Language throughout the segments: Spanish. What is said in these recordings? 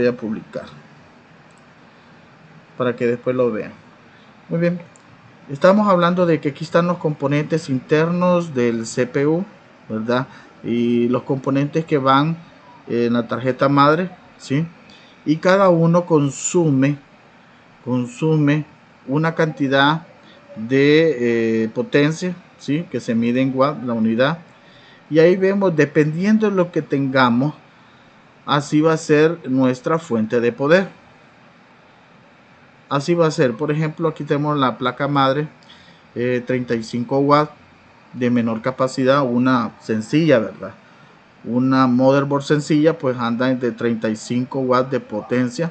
voy a publicar para que después lo vean. Muy bien, estamos hablando de que aquí están los componentes internos del CPU, ¿verdad? Y los componentes que van en la tarjeta madre, ¿sí? Y cada uno consume una cantidad de potencia, ¿sí? Que se mide en watt la unidad. Y ahí vemos, dependiendo de lo que tengamos, así va a ser nuestra fuente de poder. Así va a ser. Por ejemplo, aquí tenemos la placa madre, 35 watts de menor capacidad, una sencilla, ¿verdad? Una motherboard sencilla, pues anda entre 35 watts de potencia,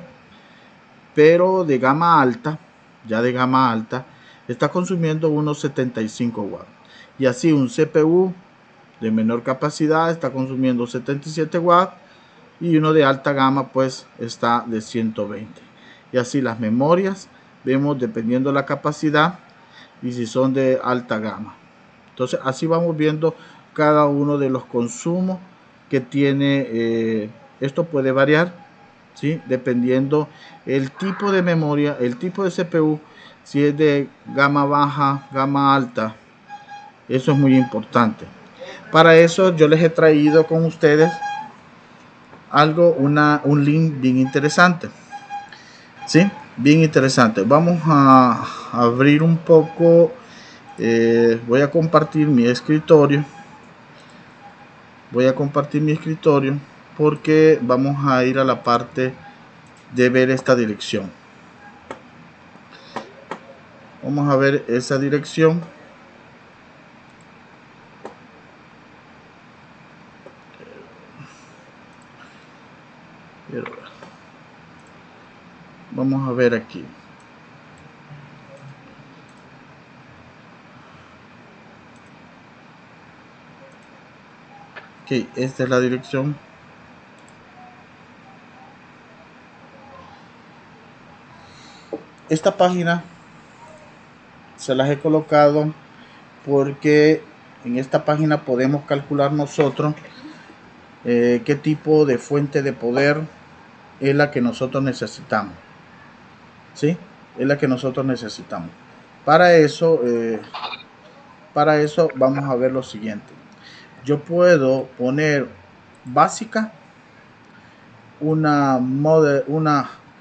pero de gama alta, ya de gama alta, está consumiendo unos 75 watts. Y así un CPU de menor capacidad está consumiendo 77 watts y uno de alta gama pues está de 120. Y así las memorias, vemos dependiendo la capacidad y si son de alta gama. Entonces así vamos viendo cada uno de los consumos que tiene. Esto puede variar, ¿sí? Dependiendo el tipo de memoria, el tipo de CPU, si es de gama baja, gama alta. Eso es muy importante. Para eso yo les he traído con ustedes un link bien interesante, ¿sí? Bien interesante. Vamos a abrir un poco. Voy a compartir mi escritorio. Porque vamos a ir a la parte de ver esta dirección. Vamos a ver esa dirección. Vamos a ver aquí. Ok, esta es la dirección. Esta página se las he colocado porque en esta página podemos calcular nosotros qué tipo de fuente de poder es la que nosotros necesitamos, ¿sí? Es la que nosotros necesitamos. Para eso vamos a ver lo siguiente. Yo puedo poner básica, una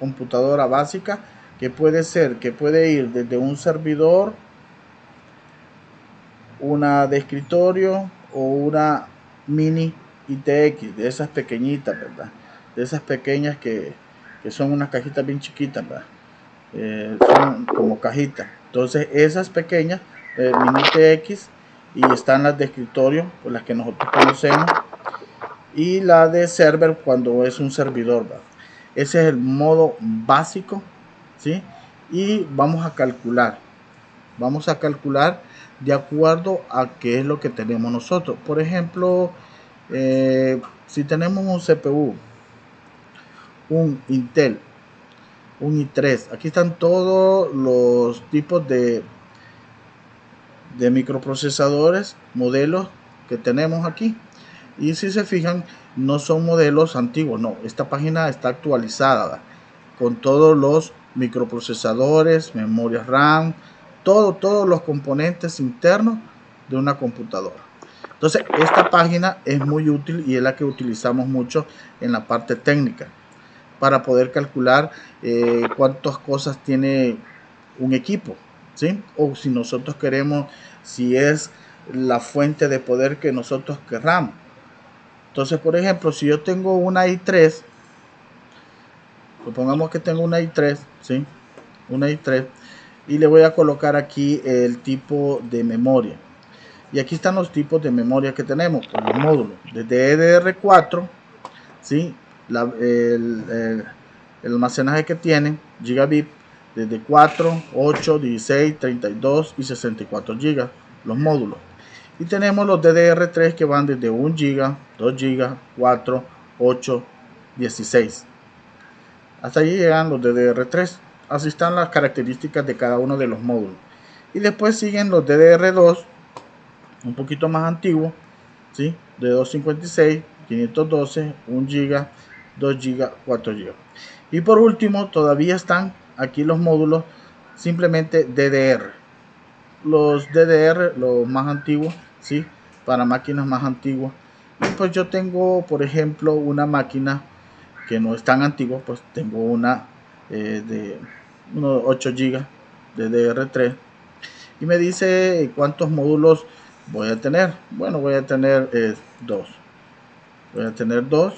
computadora básica que puede ir desde un servidor, una de escritorio o una mini ITX, de esas pequeñitas, ¿verdad? De esas pequeñas que son unas cajitas bien chiquitas, ¿verdad? Son como cajitas. Entonces esas pequeñas, mini ITX, y están las de escritorio, pues las que nosotros conocemos, y la de server cuando es un servidor, ¿verdad? Ese es el modo básico, ¿sí? Y vamos a calcular de acuerdo a qué es lo que tenemos nosotros. Por ejemplo, si tenemos un CPU, un Intel, un i3, aquí están todos los tipos de microprocesadores, modelos que tenemos aquí. Y si se fijan, no son modelos antiguos, no, esta página está actualizada con todos los microprocesadores, memorias RAM, todos los componentes internos de una computadora. Entonces esta página es muy útil y es la que utilizamos mucho en la parte técnica para poder calcular cuántas cosas tiene un equipo, ¿sí? O si nosotros queremos, si es la fuente de poder que nosotros querramos. Entonces, por ejemplo, si yo tengo una i3, supongamos que tengo una i3, ¿sí? Una i3, y le voy a colocar aquí el tipo de memoria. Y aquí están los tipos de memoria que tenemos, por los módulos, desde DDR4, ¿sí? El almacenaje que tiene, gigabit, desde 4, 8, 16, 32 y 64 GB, los módulos. Y tenemos los DDR3 que van desde 1 GB, 2 GB, 4, 8, 16. Hasta allí llegan los DDR3. Así están las características de cada uno de los módulos. Y después siguen los DDR2, un poquito más antiguos, ¿sí? De 256, 512, 1 GB, 2 GB, 4 GB. Y por último, todavía están aquí los módulos simplemente DDR. Los DDR, los más antiguos, ¿sí? Para máquinas más antiguas. Y pues yo tengo, por ejemplo, una máquina que no es tan antigua, pues tengo una de unos 8 GB de DDR3. Y me dice cuántos módulos voy a tener. Bueno, voy a tener dos. Voy a tener dos.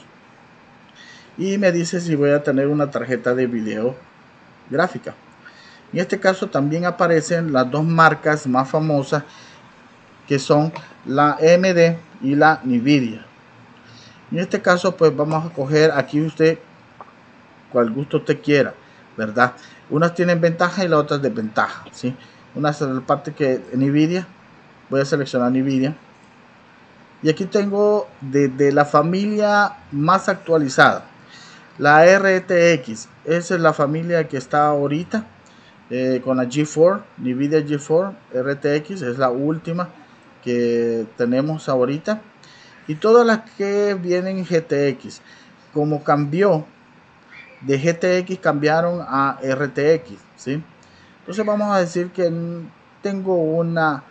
Y me dice si voy a tener una tarjeta de video gráfica. En este caso también aparecen las dos marcas más famosas, que son la AMD y la Nvidia. En este caso pues vamos a coger aquí usted cual gusto usted quiera, ¿verdad? Unas tienen ventaja y las otras desventaja, ¿sí? Una es la parte que Nvidia, voy a seleccionar Nvidia. Y aquí tengo de la familia más actualizada, la RTX. Esa es la familia que está ahorita con la G4, Nvidia G4 RTX, es la última que tenemos ahorita. Y todas las que vienen GTX, como cambió de GTX, cambiaron a RTX, ¿sí? Entonces vamos a decir que tengo una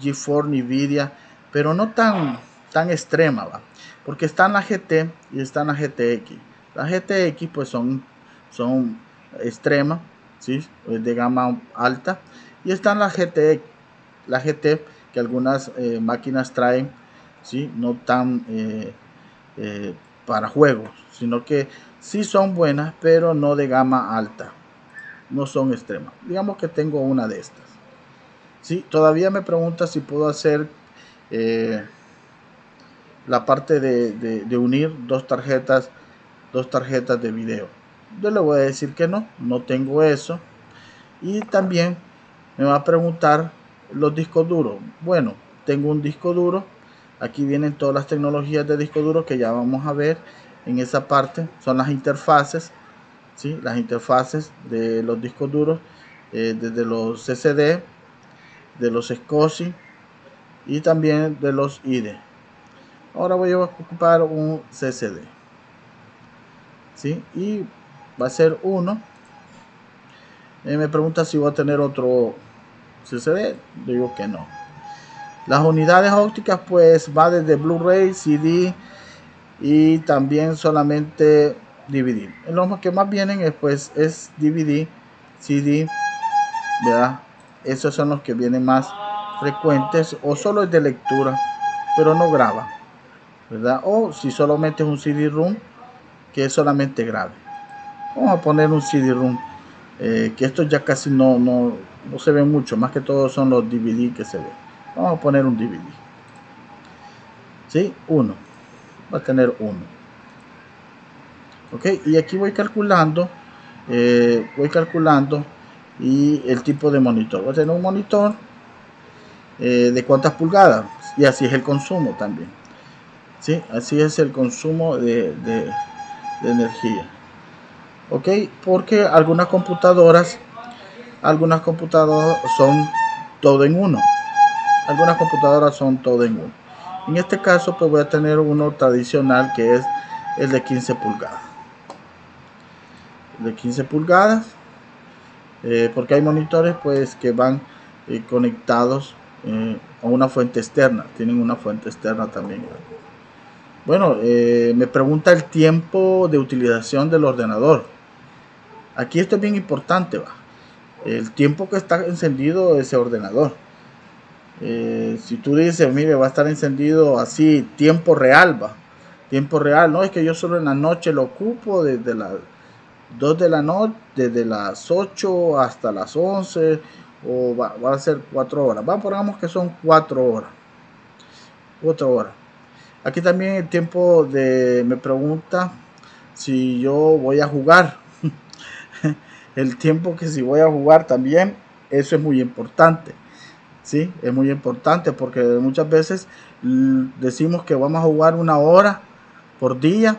GeForce Nvidia, pero no tan extrema, ¿va? Porque está en la GT y está en la GTX. Las GTX pues son extremas, ¿sí? De gama alta, y están las GT, que algunas máquinas traen, ¿sí? No tan para juegos, sino que sí son buenas, pero no de gama alta, no son extremas. Digamos que tengo una de estas. Sí, todavía me pregunta si puedo hacer la parte de unir dos tarjetas de video. Yo le voy a decir que no tengo eso. Y también me va a preguntar los discos duros. Bueno, tengo un disco duro. Aquí vienen todas las tecnologías de disco duro que ya vamos a ver en esa parte. Son las interfaces, ¿sí? Las interfaces de los discos duros, desde los CCD, de los SCSI y también de los IDE. Ahora voy a ocupar un CCD, ¿sí? Y va a ser uno. Me pregunta si voy a tener otro CCD. Digo que no. Las unidades ópticas pues va desde Blu-ray, CD y también solamente DVD. Los que más vienen pues es DVD, CD, ¿verdad? Esos son los que vienen más frecuentes, o solo es de lectura, pero no graba, ¿verdad? O si solamente es un CD-ROM, que es solamente grabe. Vamos a poner un CD-ROM, que estos ya casi no se ven mucho, más que todo son los DVD que se ven. Vamos a poner un DVD. ¿Sí? Uno. Va a tener uno. Ok, y aquí voy calculando y el tipo de monitor. Voy a tener un monitor de cuántas pulgadas, y así es el consumo también. ¿Sí? Así es el consumo de energía. Ok, porque algunas computadoras son todo en uno. Algunas computadoras son todo en uno. En este caso pues voy a tener uno tradicional, que es el de 15 pulgadas. De 15 pulgadas, porque hay monitores pues que van conectados a una fuente externa, tienen una fuente externa también. Bueno, me pregunta el tiempo de utilización del ordenador. Aquí esto es bien importante, ¿va? El tiempo que está encendido ese ordenador. Si tú dices, mire, va a estar encendido así, tiempo real, va. Tiempo real, no es que yo solo en la noche lo ocupo desde las 2 de la noche, desde las 8 hasta las 11, o va a ser 4 horas. Pongamos que son 4 horas. 4 horas. Aquí también el tiempo me pregunta si yo voy a jugar. El tiempo que si voy a jugar también, eso es muy importante. Sí, es muy importante porque muchas veces decimos que vamos a jugar 1 hora por día,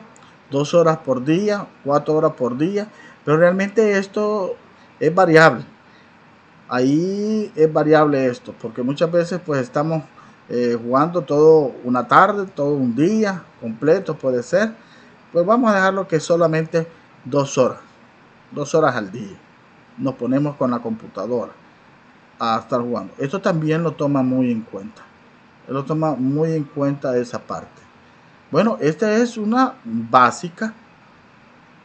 2 horas por día, 4 horas por día, pero realmente esto es variable. Ahí es variable esto, porque muchas veces pues estamos jugando todo una tarde, todo un día completo puede ser, pues vamos a dejarlo que solamente 2 horas al día nos ponemos con la computadora a estar jugando. Esto también lo toma muy en cuenta. Él lo toma muy en cuenta esa parte. Bueno, esta es una básica.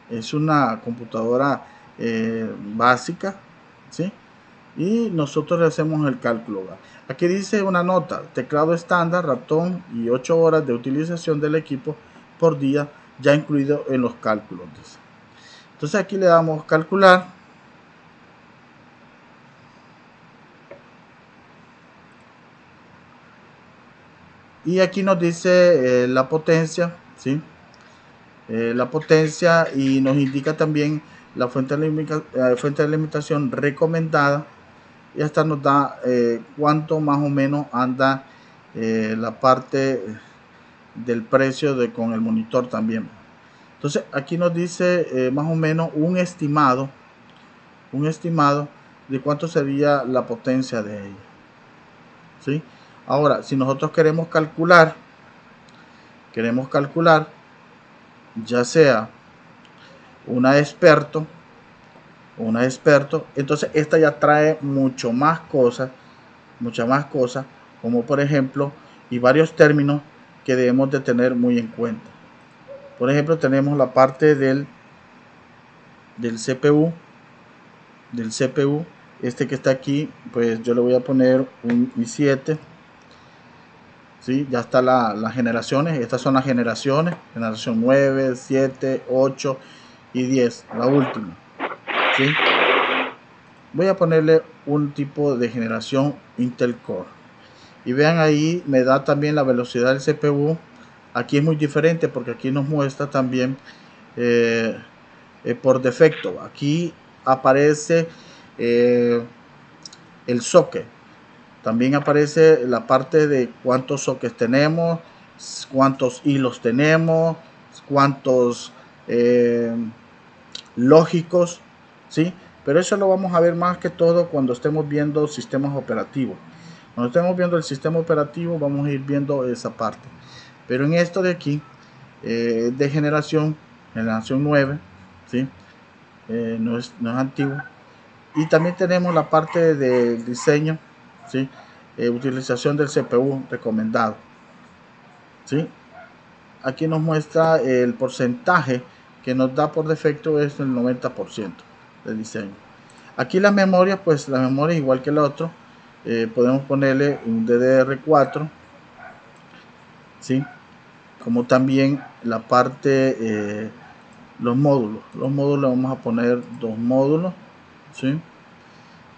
Es una computadora básica, ¿sí? Y nosotros le hacemos el cálculo. Aquí dice una nota: teclado estándar, ratón y 8 horas de utilización del equipo por día, ya incluido en los cálculos. Entonces aquí le damos calcular. Y aquí nos dice la potencia, ¿sí? La potencia, y nos indica también la fuente de alimentación recomendada, y hasta nos da cuánto más o menos anda la parte del precio con el monitor también. Entonces aquí nos dice más o menos un estimado de cuánto sería la potencia de ella, ¿sí? Ahora, si nosotros queremos calcular ya sea una experto, entonces esta ya trae muchas más cosas, como por ejemplo, y varios términos que debemos de tener muy en cuenta. Por ejemplo, tenemos la parte del CPU, este que está aquí, pues yo le voy a poner un i7, ¿sí? Ya está las generaciones, estas son las generación 9, 7, 8 y 10, la última, ¿sí? Voy a ponerle un tipo de generación Intel Core. Y vean, ahí me da también la velocidad del CPU. Aquí es muy diferente porque aquí nos muestra también por defecto. Aquí aparece el socket. También aparece la parte de cuántos sockets tenemos, cuántos hilos tenemos, cuántos lógicos, ¿sí? Pero eso lo vamos a ver más que todo cuando estemos viendo sistemas operativos. Cuando estemos viendo el sistema operativo vamos a ir viendo esa parte. Pero en esto de aquí, de generación 9, ¿sí? No es antiguo. Y también tenemos la parte de diseño, ¿sí? Utilización del CPU recomendado, ¿sí? Aquí nos muestra el porcentaje que nos da por defecto, es el 90% de diseño. Aquí la memoria, pues la memoria igual que el otro, podemos ponerle un DDR4, ¿sí? Como también la parte, los módulos vamos a poner 2 módulos, ¿sí?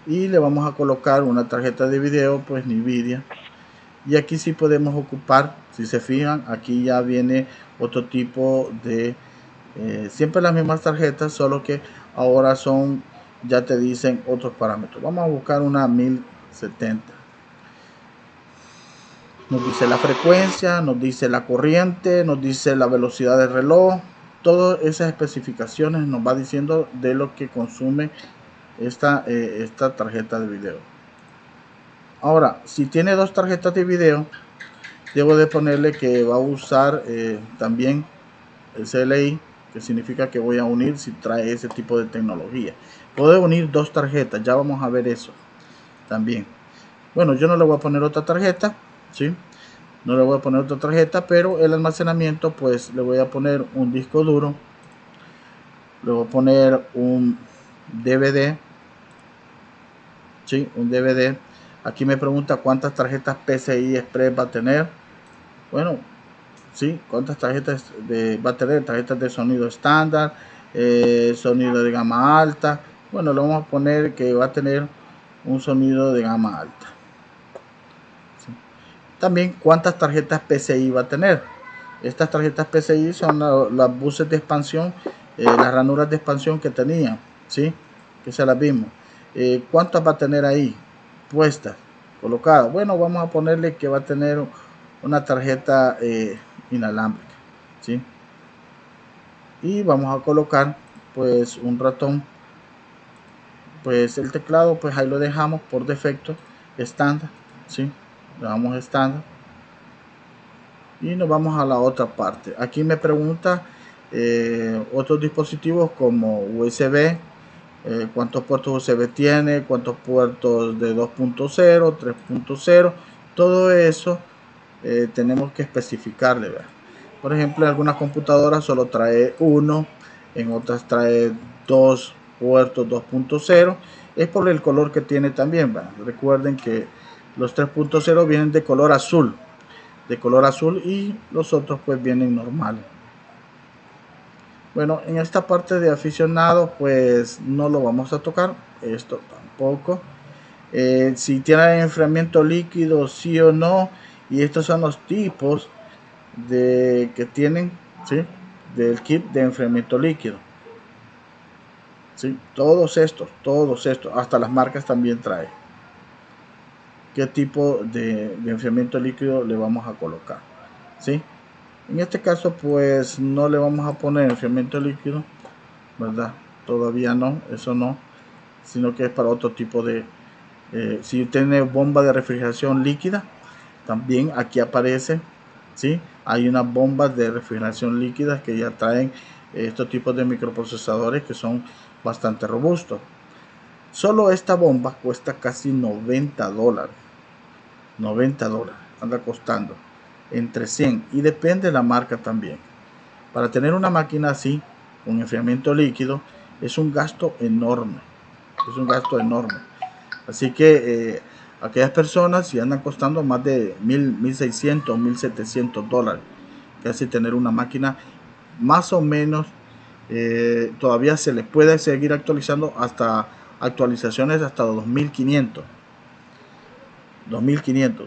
Y le vamos a colocar una tarjeta de video, pues Nvidia. Y aquí sí podemos ocupar, si se fijan, aquí ya viene otro tipo de siempre las mismas tarjetas, solo que ahora ya te dicen otros parámetros. Vamos a buscar una 1070. Nos dice la frecuencia, nos dice la corriente, nos dice la velocidad del reloj. Todas esas especificaciones nos va diciendo de lo que consume esta tarjeta de video. Ahora, si tiene 2 tarjetas de video, debo de ponerle que va a usar también el CLI, que significa que voy a unir si trae ese tipo de tecnología. Puedo unir 2 tarjetas, ya vamos a ver eso también. Bueno, yo no le voy a poner otra tarjeta, ¿sí? No le voy a poner otra tarjeta, pero el almacenamiento, pues le voy a poner un disco duro, le voy a poner un DVD, ¿sí? Un DVD. Aquí me pregunta cuántas tarjetas PCI Express va a tener. Bueno, ¿sí? ¿Cuántas tarjetas va a tener? Tarjetas de sonido estándar, sonido de gama alta. Bueno, le vamos a poner que va a tener un sonido de gama alta. ¿Sí? También cuántas tarjetas PCI va a tener. Estas tarjetas PCI son las buses de expansión, las ranuras de expansión que tenía, ¿sí? Que se las vimos. ¿Cuántas va a tener ahí puestas, colocadas? Bueno, vamos a ponerle que va a tener una tarjeta inalámbrica, ¿sí? Y vamos a colocar pues un ratón. Pues el teclado, pues ahí lo dejamos por defecto estándar, ¿sí? Le damos estándar. Y nos vamos a la otra parte. Aquí me pregunta otros dispositivos como USB, cuántos puertos USB tiene, cuántos puertos de 2.0, 3.0, todo eso tenemos que especificarle, ¿verdad? Por ejemplo, en algunas computadoras solo trae uno, en otras trae dos puertos 2.0, es por el color que tiene también, ¿verdad? Recuerden que los 3.0 vienen de color azul, y los otros pues vienen normales. Bueno, en esta parte de aficionado pues no lo vamos a tocar, esto tampoco. Si tiene enfriamiento líquido, sí o no, y estos son los tipos de que tienen, ¿sí? Del kit de enfriamiento líquido, ¿sí? Todos estos, hasta las marcas también trae qué tipo de enfriamiento líquido le vamos a colocar, ¿sí? En este caso pues no le vamos a poner enfriamiento líquido, ¿verdad? Todavía no, eso no, sino que es para otro tipo de, si tiene bomba de refrigeración líquida, también aquí aparece, ¿sí? Hay unas bombas de refrigeración líquida que ya traen estos tipos de microprocesadores que son bastante robustos. Solo esta bomba cuesta casi $90. $90 anda costando, entre 100, y depende de la marca también. Para tener una máquina así, con enfriamiento líquido, es un gasto enorme. Es un gasto enorme. Así que aquellas personas si andan costando más de 1.600, $1.700, casi tener una máquina más o menos, todavía se les puede seguir actualizando hasta actualizaciones hasta 2500.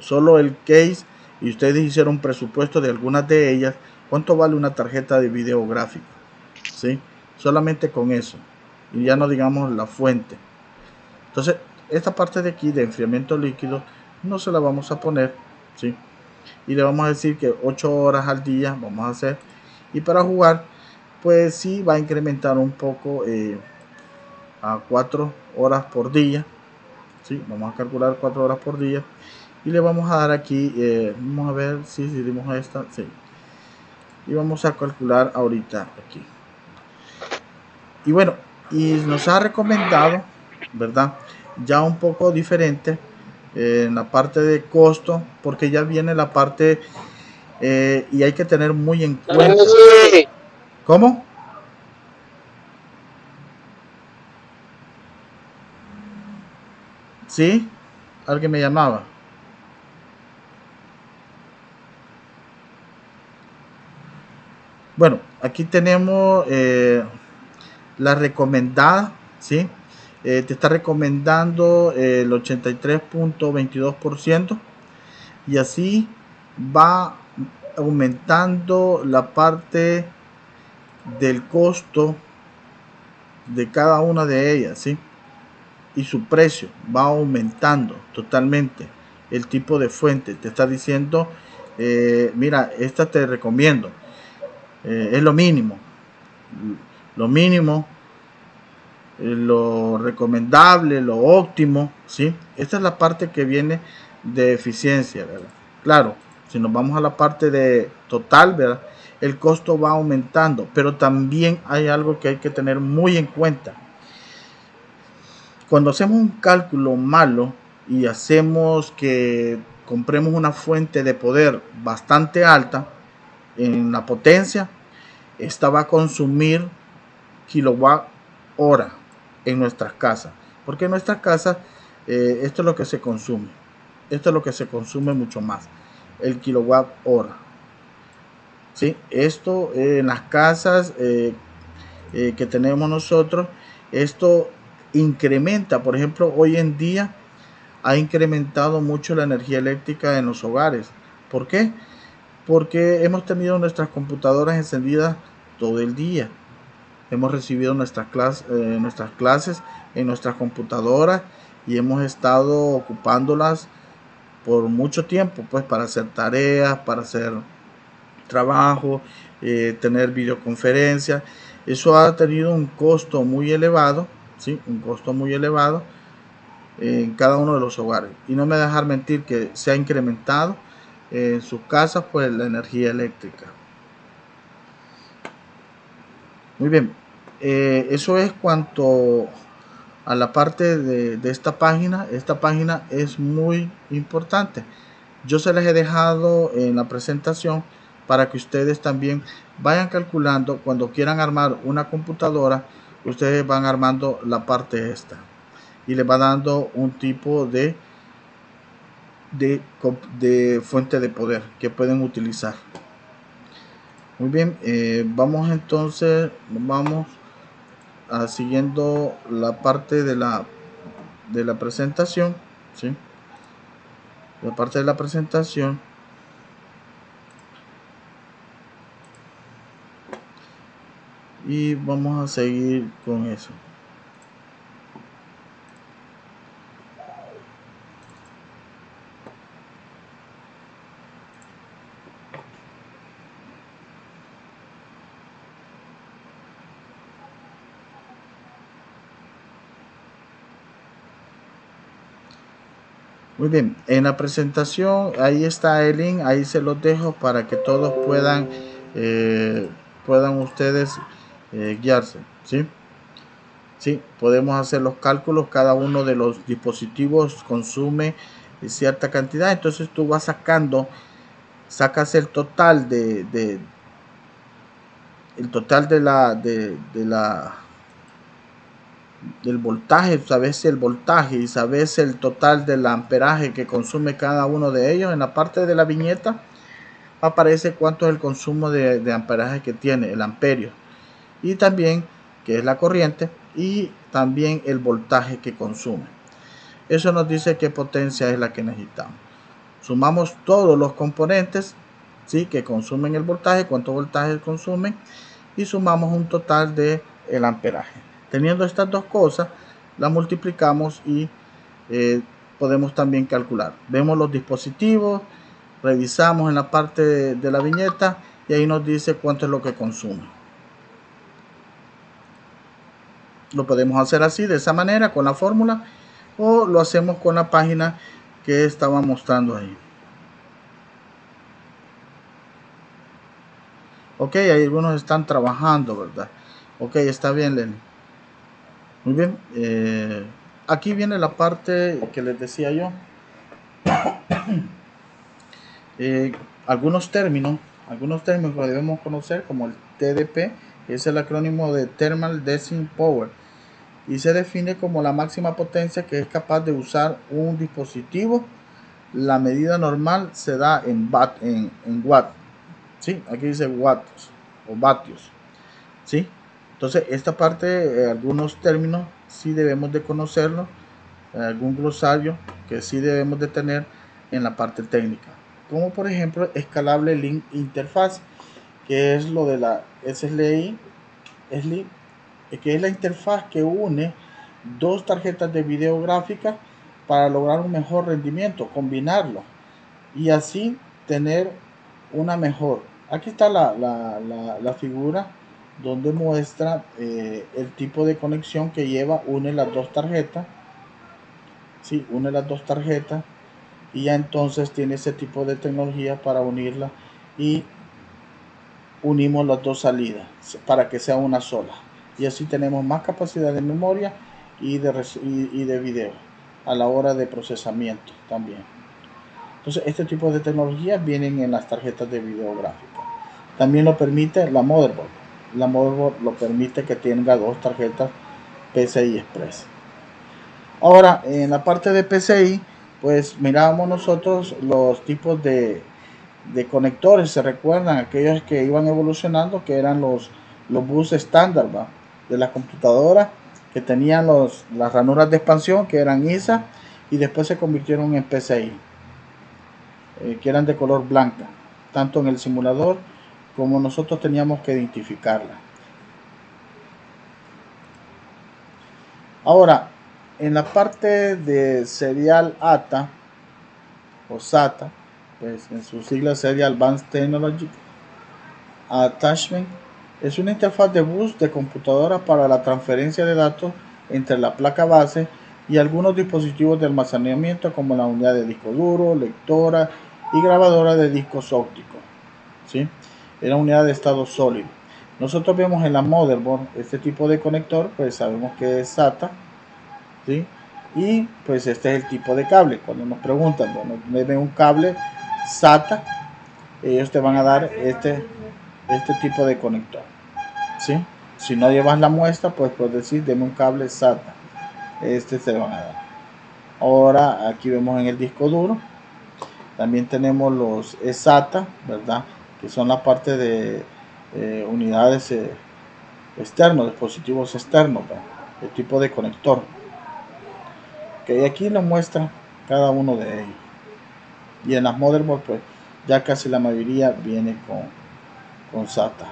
Solo el case, y ustedes hicieron un presupuesto de algunas de ellas, cuánto vale una tarjeta de video gráfico, ¿sí? Solamente con eso, y ya no digamos la fuente. Entonces esta parte de aquí de enfriamiento líquido no se la vamos a poner, ¿sí? Y le vamos a decir que 8 horas al día vamos a hacer, y para jugar pues sí va a incrementar un poco, a 4 horas por día, ¿sí? Vamos a calcular 4 horas por día, y le vamos a dar aquí, vamos a ver si dimos esta, sí, y vamos a calcular ahorita aquí. Y bueno, y nos ha recomendado, ¿verdad? Ya un poco diferente en la parte de costo, porque ya viene la parte, y hay que tener muy en cuenta. ¿Cómo? ¿Sí? Alguien me llamaba. Bueno, aquí tenemos la recomendada, ¿sí? Te está recomendando el 83.22%, y así va aumentando la parte del costo de cada una de ellas, ¿sí? Y su precio va aumentando totalmente. El tipo de fuente te está diciendo, mira, esta te recomiendo, es lo mínimo, lo recomendable, lo óptimo, ¿sí? Esta es la parte que viene de eficiencia, ¿verdad? Claro, si nos vamos a la parte de total, ¿verdad? El costo va aumentando, pero también hay algo que hay que tener muy en cuenta. Cuando hacemos un cálculo malo y hacemos que compremos una fuente de poder bastante alta en la potencia, esta va a consumir kilowatt hora en nuestras casas, porque en nuestras casas, esto es lo que se consume, esto es lo que se consume mucho más, el kilowatt hora, ¿sí? Esto en las casas que tenemos nosotros, esto incrementa. Por ejemplo, hoy en día ha incrementado mucho la energía eléctrica en los hogares. ¿Por qué? Porque hemos tenido nuestras computadoras encendidas todo el día. Hemos recibido nuestras clases en nuestras computadoras, y hemos estado ocupándolas por mucho tiempo, pues para hacer tareas, para hacer trabajo, tener videoconferencias. Eso ha tenido un costo muy elevado, ¿sí? Un costo muy elevado en cada uno de los hogares. Y no me dejar mentir que se ha incrementado en sus casas pues la energía eléctrica. Muy bien, eso es cuanto a la parte de esta página. Esta página es muy importante. Yo se les he dejado en la presentación para que ustedes también vayan calculando cuando quieran armar una computadora. Ustedes van armando la parte esta y les va dando un tipo de fuente de poder que pueden utilizar. Muy bien, vamos entonces, vamos siguiendo la parte de la presentación, ¿sí? La parte de la presentación. Y vamos a seguir con eso. Muy bien, en la presentación ahí está el link, ahí se los dejo para que todos puedan ustedes guiarse, ¿sí? Sí, podemos hacer los cálculos, cada uno de los dispositivos consume cierta cantidad, entonces tú vas sacas el total del voltaje, sabes el voltaje y sabes el total del amperaje que consume cada uno de ellos. En la parte de la viñeta aparece cuánto es el consumo de amperaje que tiene, el amperio, y también que es la corriente y también el voltaje que consume. Eso nos dice qué potencia es la que necesitamos. Sumamos todos los componentes, ¿sí?, que consumen el voltaje, cuánto voltaje consumen, y sumamos un total de el amperaje. Teniendo estas dos cosas, la multiplicamos y podemos también calcular. Vemos los dispositivos, revisamos en la parte de la viñeta y ahí nos dice cuánto es lo que consume. Lo podemos hacer así, de esa manera, con la fórmula, o lo hacemos con la página que estaba mostrando ahí. Ok, ahí algunos están trabajando, ¿verdad? Ok, está bien, Lenny. Muy bien, aquí viene la parte que les decía yo. Algunos términos que debemos conocer, como el TDP, es el acrónimo de Thermal Design Power, y se define como la máxima potencia que es capaz de usar un dispositivo. La medida normal se da en watt, ¿sí? Aquí dice watts o vatios, ¿sí? Entonces esta parte, algunos términos sí debemos de conocerlo, algún glosario que sí debemos de tener en la parte técnica, como por ejemplo escalable link interface, que es lo de la SLI, que es la interfaz que une dos tarjetas de video gráfica para lograr un mejor rendimiento, combinarlo y así tener una mejor. Aquí está la figura donde muestra el tipo de conexión que une las dos tarjetas. Sí, une las dos tarjetas y ya entonces tiene ese tipo de tecnología para unirla, y unimos las dos salidas para que sea una sola, y así tenemos más capacidad de memoria y de video a la hora de procesamiento también. Entonces este tipo de tecnologías vienen en las tarjetas de video gráfica. También lo permite la motherboard. La motherboard lo permite que tenga dos tarjetas PCI Express. Ahora, en la parte de PCI, pues mirábamos nosotros los tipos de conectores. Se recuerdan aquellos que iban evolucionando, que eran los bus estándar de la computadora, que tenían las ranuras de expansión, que eran ISA, y después se convirtieron en PCI, que eran de color blanca, tanto en el simulador como nosotros teníamos que identificarla. Ahora, en la parte de Serial ATA o SATA, pues en su sigla Serial Advanced Technology Attachment, es una interfaz de bus de computadora para la transferencia de datos entre la placa base y algunos dispositivos de almacenamiento como la unidad de disco duro, lectora y grabadora de discos ópticos, ¿sí? Era unidad de estado sólido. Nosotros vemos en la motherboard este tipo de conector, pues sabemos que es SATA, ¿sí? Y pues este es el tipo de cable. Cuando nos preguntan, bueno, deme un cable SATA, ellos te van a dar este tipo de conector, ¿sí? Si no llevas la muestra, pues puedes decir, deme un cable SATA, este se van a dar. Ahora aquí vemos en el disco duro, también tenemos los SATA, ¿verdad? Que son la parte de unidades externos, dispositivos externos, ¿verdad? El tipo de conector. Que aquí nos muestra cada uno de ellos. Y en las motherboard, pues ya casi la mayoría viene con SATA.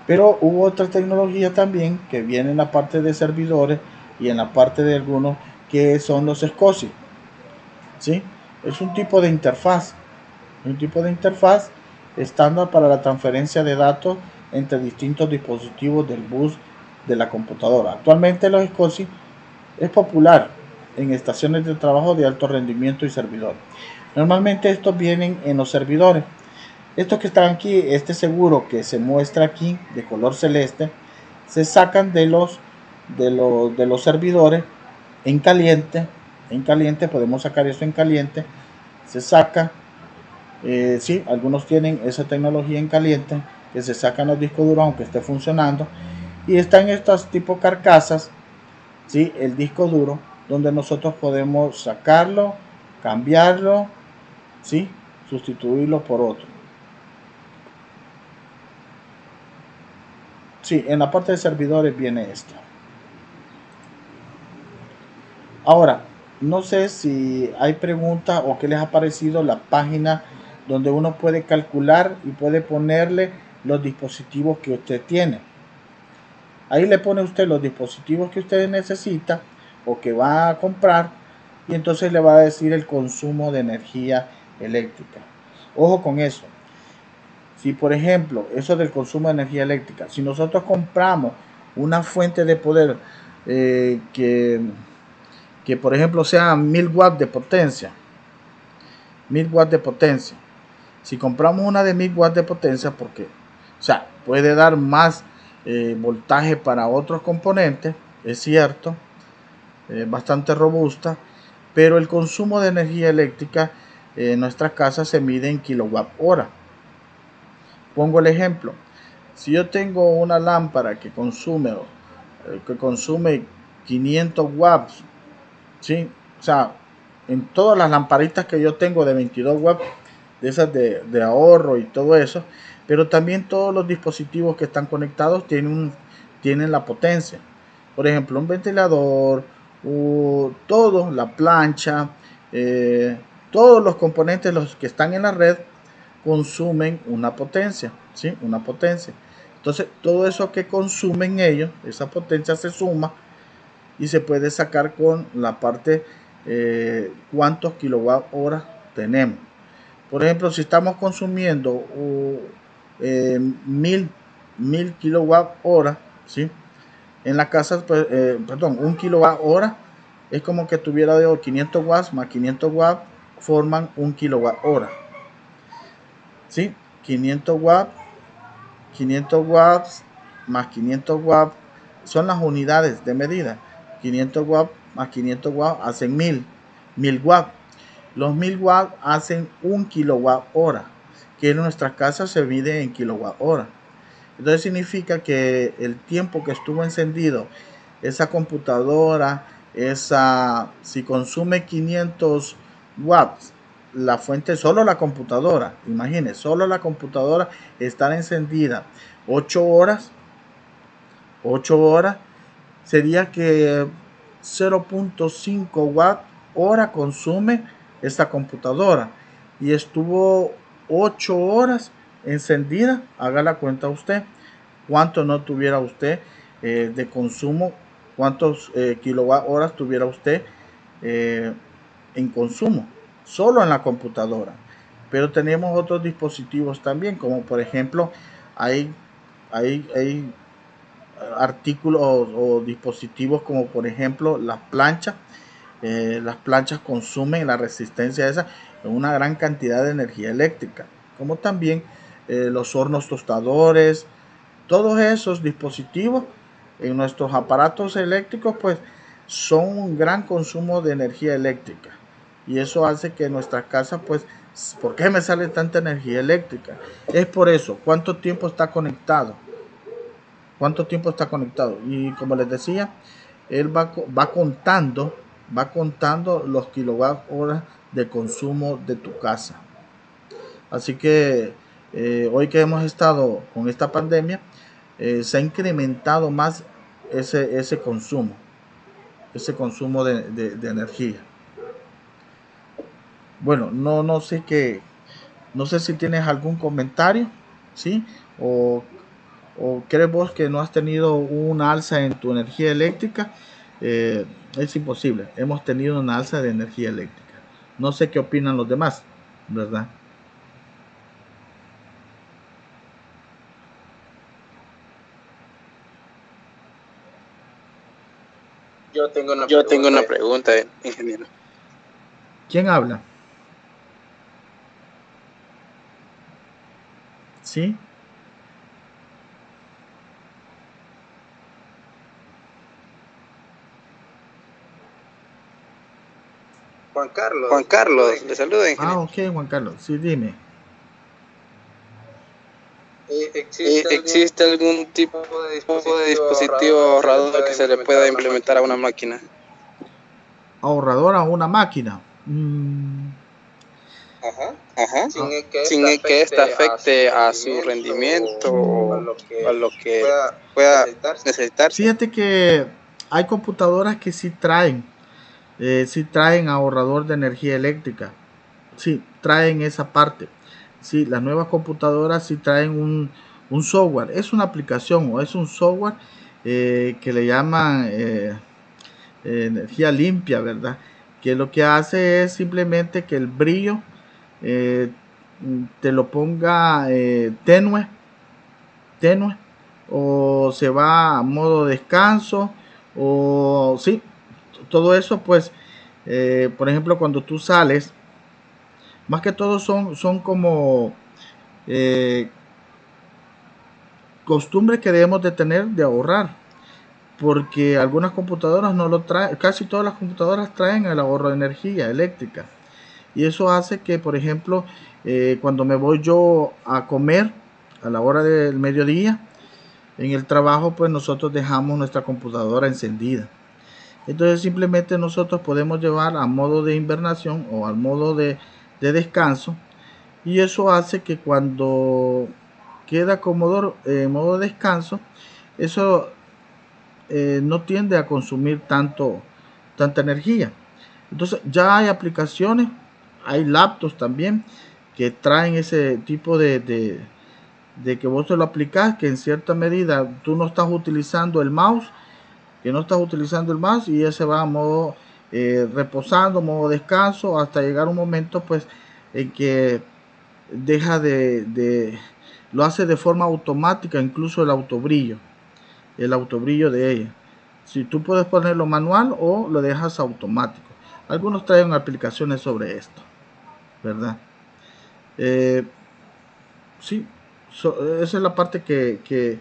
Pero hubo otra tecnología también que viene en la parte de servidores y en la parte de algunos que son los SCSI, ¿sí? Es un tipo de interfaz estándar para la transferencia de datos entre distintos dispositivos del bus de la computadora. Actualmente los SCSI es popular en estaciones de trabajo de alto rendimiento y servidores. Normalmente estos vienen en los servidores. Estos que están aquí, este seguro que se muestra aquí de color celeste, se sacan de los servidores en caliente. En caliente podemos sacar eso en caliente. Se saca, sí, algunos tienen esa tecnología en caliente que se sacan los discos duros aunque esté funcionando, y están estas tipo carcasas, ¿sí? El disco duro donde nosotros podemos sacarlo, cambiarlo, ¿sí? Sustituirlo por otro. Sí, en la parte de servidores viene esto. Ahora, no sé si hay preguntas o qué les ha parecido la página donde uno puede calcular y puede ponerle los dispositivos que usted tiene. Ahí le pone usted los dispositivos que usted necesita o que va a comprar, y entonces le va a decir el consumo de energía eléctrica. Ojo con eso. Si por ejemplo, eso del consumo de energía eléctrica, si nosotros compramos una fuente de poder que por ejemplo sea 1000 watts de potencia, 1000 watts de potencia, si compramos una de 1000 watts de potencia, porque, o sea, puede dar más voltaje para otros componentes, es cierto, bastante robusta, pero el consumo de energía eléctrica en nuestras casas se mide en kilowatt hora. Pongo el ejemplo: si yo tengo una lámpara que consume 500 watts, ¿sí? O sea, en todas las lamparitas que yo tengo de 22 watts, de esas de ahorro y todo eso, pero también todos los dispositivos que están conectados tienen la potencia. Por ejemplo, un ventilador, todo, la plancha, todos los componentes, los que están en la red, consumen una potencia, ¿sí? Una potencia. Entonces, todo eso que consumen ellos, esa potencia se suma y se puede sacar con la parte cuántos kilowatt horas tenemos. Por ejemplo, si estamos consumiendo 1000 kilowatt hora, ¿sí? En la casa, pues, perdón, 1 kilowatt hora es como que tuviera de 500 watts más 500 watts forman 1 kilowatt hora, ¿sí? 500 watts, 500 watts más 500 watts son las unidades de medida. 500 watts más 500 watts hacen 1000 watts. Los 1000 watts hacen 1 kilowatt hora, que en nuestras casas se mide en kilowatt hora. Entonces significa que el tiempo que estuvo encendido esa computadora, si consume 500 watts, la fuente, solo la computadora, imagínense, solo la computadora estar encendida 8 horas, sería que 0.5 watt hora consume esta computadora, y estuvo 8 horas encendida. Haga la cuenta usted cuánto no tuviera usted de consumo, cuántos kilowatt horas tuviera usted en consumo solo en la computadora. Pero tenemos otros dispositivos también, como por ejemplo hay artículos o dispositivos como por ejemplo las planchas. Las planchas consumen la resistencia de esa, una gran cantidad de energía eléctrica, como también los hornos tostadores, todos esos dispositivos en nuestros aparatos eléctricos pues son un gran consumo de energía eléctrica, y eso hace que nuestra casa pues, ¿por qué me sale tanta energía eléctrica? Es por eso. ¿Cuánto tiempo está conectado? ¿Cuánto tiempo está conectado? Y como les decía, él va contando los kilowatt horas de consumo de tu casa. Así que hoy que hemos estado con esta pandemia, se ha incrementado más ese consumo de energía. Bueno, no sé si tienes algún comentario, ¿sí? O crees vos que no has tenido una alza en tu energía eléctrica. Es imposible, hemos tenido una alza de energía eléctrica. No sé qué opinan los demás, ¿verdad? Yo tengo una pregunta, ingeniero. ¿Quién habla? ¿Sí? Juan Carlos, le saluda, ingeniero. Ok, Juan Carlos, sí, dime. ¿Existe algún tipo de dispositivo ahorrador que se le pueda implementar a una máquina? Ahorrador a una máquina. Ajá. Sin que esta afecte a su rendimiento o a lo que pueda necesitarse. Fíjate que hay computadoras que sí traen ahorrador de energía eléctrica. Sí, traen esa parte. Sí, las nuevas computadoras sí traen un software. Es una aplicación o es un software que le llaman energía limpia, ¿verdad? Que lo que hace es simplemente que el brillo eh, te lo ponga tenue, o se va a modo descanso, o sí, todo eso pues, por ejemplo, cuando tú sales, más que todo son como eh, costumbres que debemos de tener de ahorrar, porque algunas computadoras no lo traen, casi todas las computadoras traen el ahorro de energía eléctrica, y eso hace que, por ejemplo, cuando me voy yo a comer a la hora del mediodía en el trabajo, pues nosotros dejamos nuestra computadora encendida. Entonces simplemente nosotros podemos llevar a modo de invernación o al modo de descanso, y eso hace que cuando queda como modo de descanso, eso no tiende a consumir tanta energía. Entonces ya hay aplicaciones, hay laptops también que traen ese tipo de que vos te lo aplicás, que en cierta medida tú no estás utilizando el mouse, y ya se va a modo reposando, modo descanso, hasta llegar un momento pues en que deja lo hace de forma automática, incluso el autobrillo de ella. Si tú puedes ponerlo manual o lo dejas automático. Algunos traen aplicaciones sobre esto, ¿verdad? Eh, sí, esa es la parte que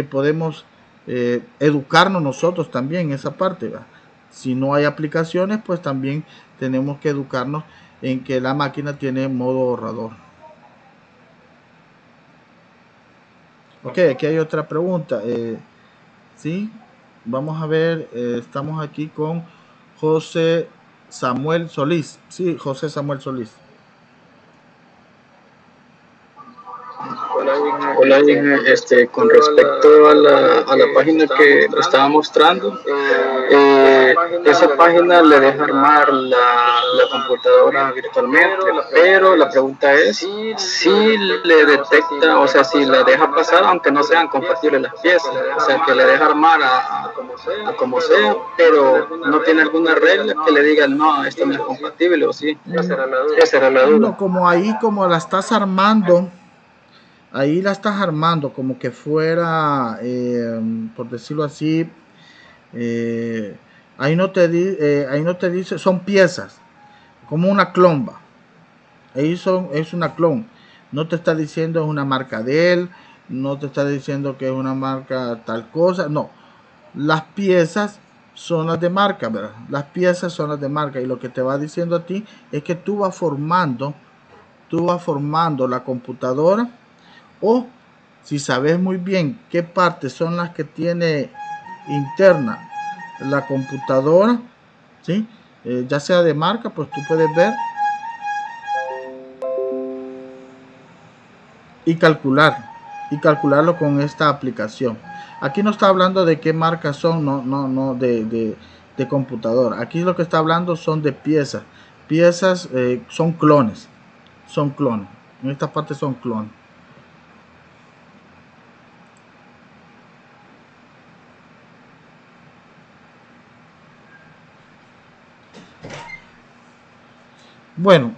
podemos educarnos nosotros también, esa parte, ¿verdad? Si no hay aplicaciones, pues también tenemos que educarnos en que la máquina tiene modo ahorrador. Ok, aquí hay otra pregunta. Sí, vamos a ver, estamos aquí con José Samuel Solís. Sí, José Samuel Solís. Hola, con respecto a la página que me estaba mostrando, esa página le deja armar la computadora virtualmente, pero la pregunta es si le detecta, o sea, si la deja pasar aunque no sean compatibles las piezas, o sea, que le deja armar a como sea, pero no tiene alguna regla que le diga, no, esto no es compatible, o sí. Esa era la duda. No, como ahí, como la estás armando, ahí la estás armando como que fuera, por decirlo así, ahí no te dice, son piezas, como una clomba. Ahí es una clon. No te está diciendo es una marca Dell, no te está diciendo que es una marca tal cosa, no. Las piezas son las de marca, ¿verdad? Las piezas son las de marca, y lo que te va diciendo a ti es que tú vas formando la computadora, o si sabes muy bien qué partes son las que tiene interna la computadora, ¿sí? Ya sea de marca, pues tú puedes ver y calcularlo con esta aplicación. Aquí no está hablando de qué marcas son, no de computadora. Aquí lo que está hablando son de piezas. Piezas son clones. En esta parte son clones. Bueno,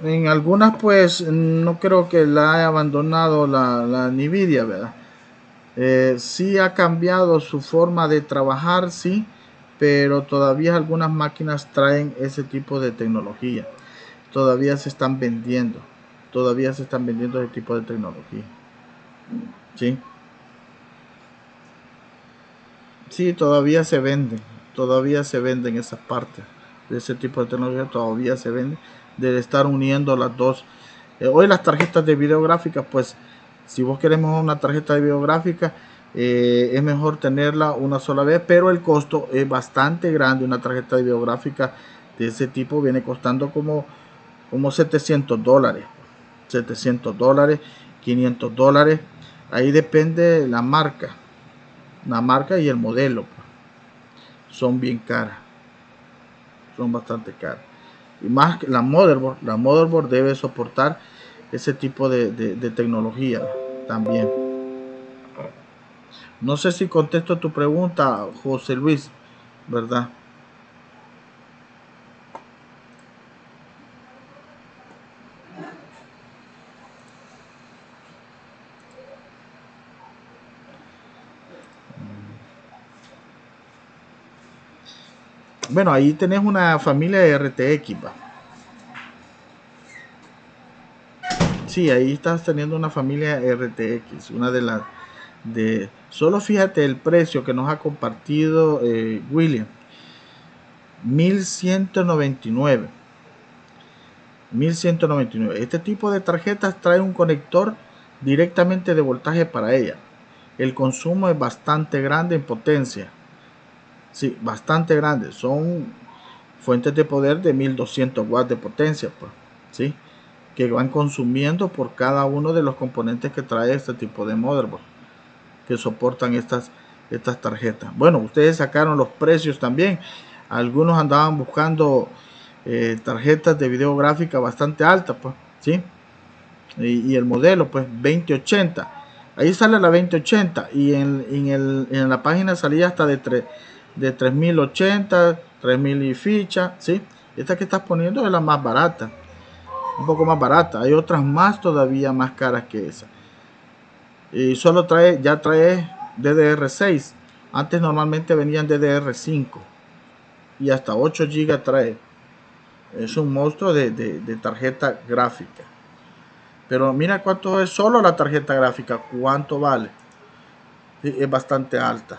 en algunas pues no creo que la haya abandonado la Nvidia, ¿verdad? Sí ha cambiado su forma de trabajar, sí, pero todavía algunas máquinas traen ese tipo de tecnología. Todavía se están vendiendo ese tipo de tecnología. Sí, sí, todavía se venden esas partes de ese tipo de tecnología, todavía se vende, de estar uniendo las dos. Hoy las tarjetas de videográficas, pues si vos queremos una tarjeta de videográfica, es mejor tenerla una sola vez, pero el costo es bastante grande. Una tarjeta de videográfica de ese tipo viene costando como $700, $700, $500. Ahí depende la marca y el modelo. Son bien caras, son bastante caras. Y más la motherboard debe soportar ese tipo de tecnología también. No sé si contesto tu pregunta, José Luis, ¿verdad? Bueno, ahí tenés una familia de RTX, ¿va? Sí, ahí estás teniendo una familia RTX, una de las solo fíjate el precio que nos ha compartido William, 1199. Este tipo de tarjetas trae un conector directamente de voltaje para ella. El consumo es bastante grande en potencia. Sí, bastante grande. Son fuentes de poder de 1200 watts de potencia, pues, ¿sí? Que van consumiendo por cada uno de los componentes que trae este tipo de motherboard, que soportan estas tarjetas. Bueno, ustedes sacaron los precios también. Algunos andaban buscando tarjetas de video gráfica bastante altas, pues, ¿sí? Y el modelo, pues, 2080. Ahí sale la 2080, y en la página salía hasta de 3080, 3000 y ficha, ¿sí? Esta que estás poniendo es la más barata, un poco más barata. Hay otras más todavía más caras que esa. Y solo trae DDR6. Antes normalmente venían DDR5 y hasta 8 GB trae. Es un monstruo de tarjeta gráfica. Pero mira cuánto es solo la tarjeta gráfica, cuánto vale. Es bastante alta.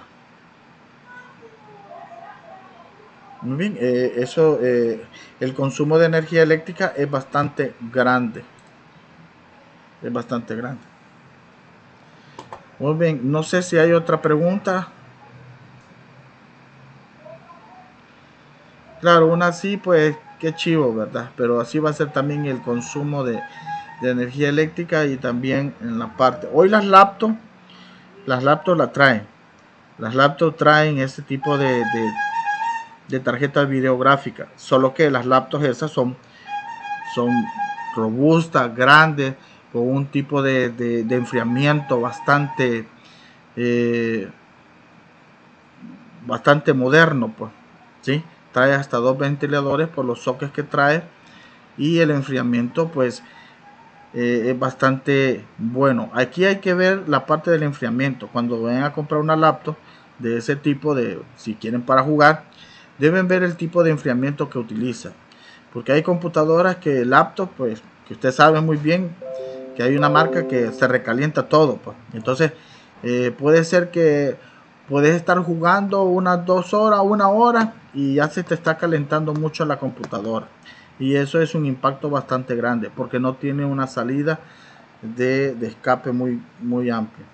Muy bien, el consumo de energía eléctrica es bastante grande. Muy bien, no sé si hay otra pregunta. Claro, una así, pues qué chivo, ¿verdad? Pero así va a ser también el consumo de energía eléctrica, y también en la parte. Hoy las laptops la traen. Las laptops traen este tipo de tarjetas videográficas. Solo que las laptops esas son robustas, grandes, con un tipo de enfriamiento bastante moderno, pues, ¿sí? Trae hasta 2 ventiladores por los sockets que trae, y el enfriamiento, pues, es bastante bueno. Aquí hay que ver la parte del enfriamiento. Cuando vayan a comprar una laptop de ese tipo, si quieren para jugar, deben ver el tipo de enfriamiento que utiliza, porque hay computadoras laptop, pues, que usted sabe muy bien que hay una marca que se recalienta todo, pues. Entonces puede ser que puedes estar jugando unas 2 horas, 1 hora y ya se te está calentando mucho la computadora, y eso es un impacto bastante grande porque no tiene una salida de escape muy amplia.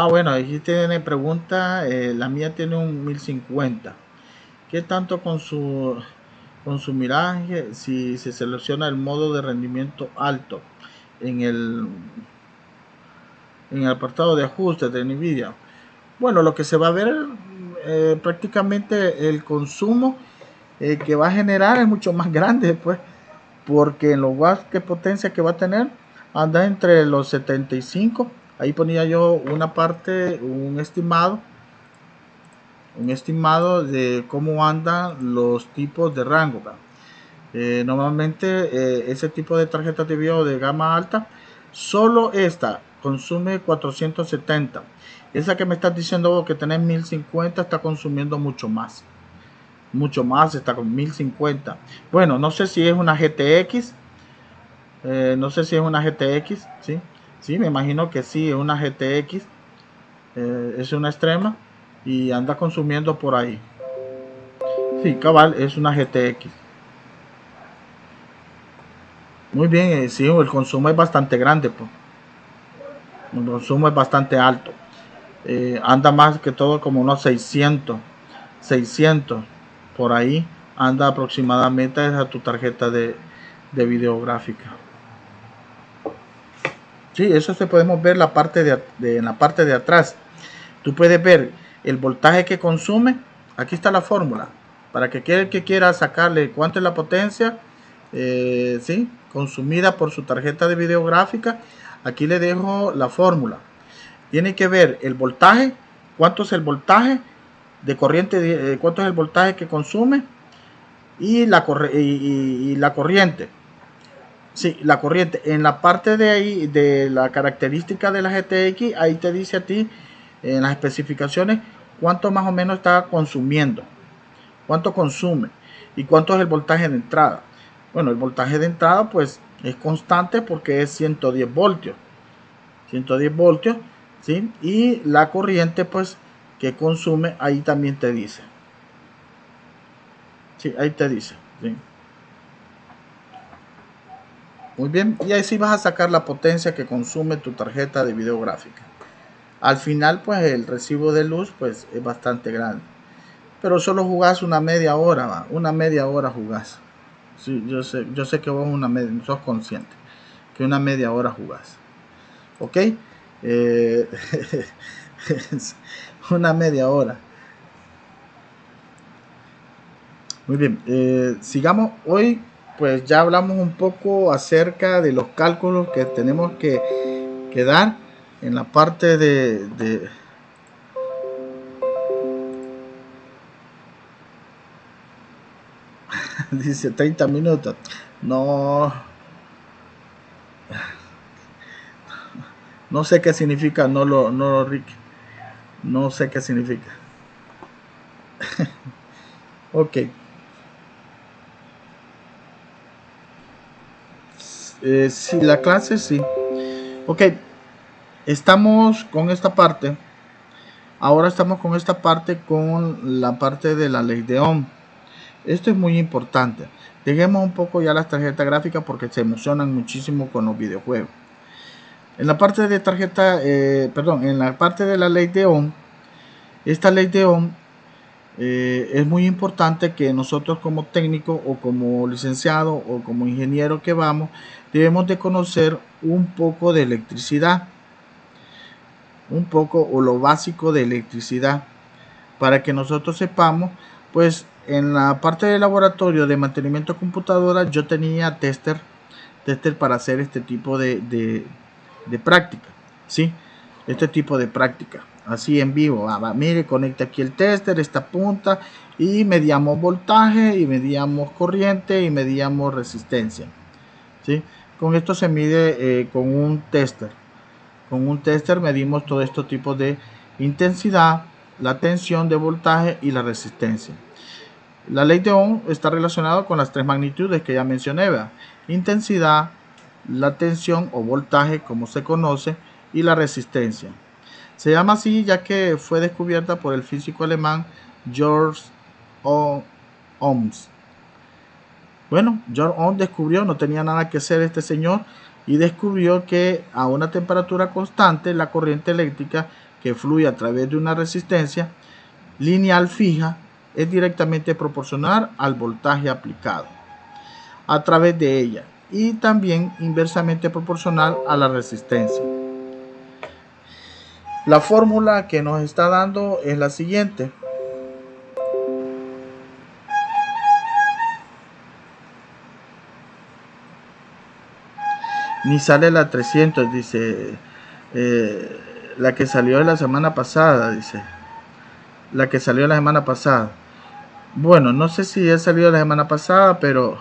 Bueno, aquí tiene pregunta, la mía tiene un 1050. ¿Qué tanto con su miraje si se selecciona el modo de rendimiento alto en el apartado de ajustes de NVIDIA? Bueno, lo que se va a ver prácticamente el consumo que va a generar es mucho más grande, pues, porque en los watts que potencia que va a tener anda entre los 75. Ahí ponía yo una parte, un estimado de cómo andan los tipos de rango. Normalmente ese tipo de tarjetas de video de gama alta, solo esta consume 470. Esa que me estás diciendo vos que tenés 1050 está consumiendo mucho más, está con 1050. Bueno, no sé si es una GTX, sí, me imagino que sí, es una GTX, es una extrema y anda consumiendo por ahí. Sí, cabal, es una GTX. Muy bien, sí, el consumo es bastante grande, pues. El consumo es bastante alto. Anda más que todo como unos 600 por ahí anda aproximadamente a tu tarjeta de videográfica. Sí, eso se podemos ver la parte en la parte de atrás. Tú puedes ver el voltaje que consume. Aquí está la fórmula para que quiera sacarle cuánto es la potencia ¿sí? consumida por su tarjeta de videográfica. Aquí le dejo la fórmula. Tiene que ver el voltaje, cuánto es el voltaje de corriente, cuánto es el voltaje que consume y la corriente. Sí, la corriente. En la parte de ahí, de la característica de la GTX, ahí te dice a ti, en las especificaciones, cuánto más o menos está consumiendo, cuánto consume y cuánto es el voltaje de entrada. Bueno, el voltaje de entrada pues es constante porque es 110 voltios. 110 voltios, ¿sí? Y la corriente pues que consume, ahí también te dice. Sí, ahí te dice, ¿sí? Muy bien, y ahí sí vas a sacar la potencia que consume tu tarjeta de videográfica. Al final pues el recibo de luz pues es bastante grande, pero solo jugás una media hora, ¿va? Una media hora jugás. Sí, yo sé que vos sos consciente que una media hora jugás, ok. Una media hora. Muy bien, sigamos. Hoy pues ya hablamos un poco acerca de los cálculos que tenemos que dar en la parte de dice 30 minutos. No sé qué significa, Rick. No sé qué significa. Ok. Sí, la clase sí. Ok. Estamos con esta parte. Ahora estamos con esta parte, con la parte de la ley de Ohm. Esto es muy importante. Dejemos un poco ya las tarjetas gráficas porque se emocionan muchísimo con los videojuegos. En la parte de tarjeta, en la parte de la ley de Ohm, esta ley de Ohm es muy importante que nosotros como técnico o como licenciado o como ingeniero que vamos, debemos de conocer un poco de electricidad, un poco o lo básico de electricidad, para que nosotros sepamos. Pues en la parte de laboratorio de mantenimiento de computadora yo tenía tester para hacer este tipo de práctica, ¿sí? Este tipo de práctica así en vivo. Mire, conecta aquí el tester, esta punta, y medíamos voltaje y medíamos corriente y medíamos resistencia, ¿sí? Con esto se mide con un tester. Con un tester medimos todos estos tipos de intensidad, la tensión de voltaje y la resistencia. La ley de Ohm está relacionada con las tres magnitudes que ya mencioné, ¿verdad? Intensidad, la tensión o voltaje, como se conoce, y la resistencia. Se llama así ya que fue descubierta por el físico alemán Georg Ohm. Bueno, Georg Ohm descubrió, no tenía nada que hacer este señor, y descubrió que a una temperatura constante la corriente eléctrica que fluye a través de una resistencia lineal fija es directamente proporcional al voltaje aplicado a través de ella y también inversamente proporcional a la resistencia. La fórmula que nos está dando es la siguiente. Ni sale la 300, dice. La que salió la semana pasada, dice. La que salió la semana pasada. Bueno, no sé si ya salió la semana pasada, pero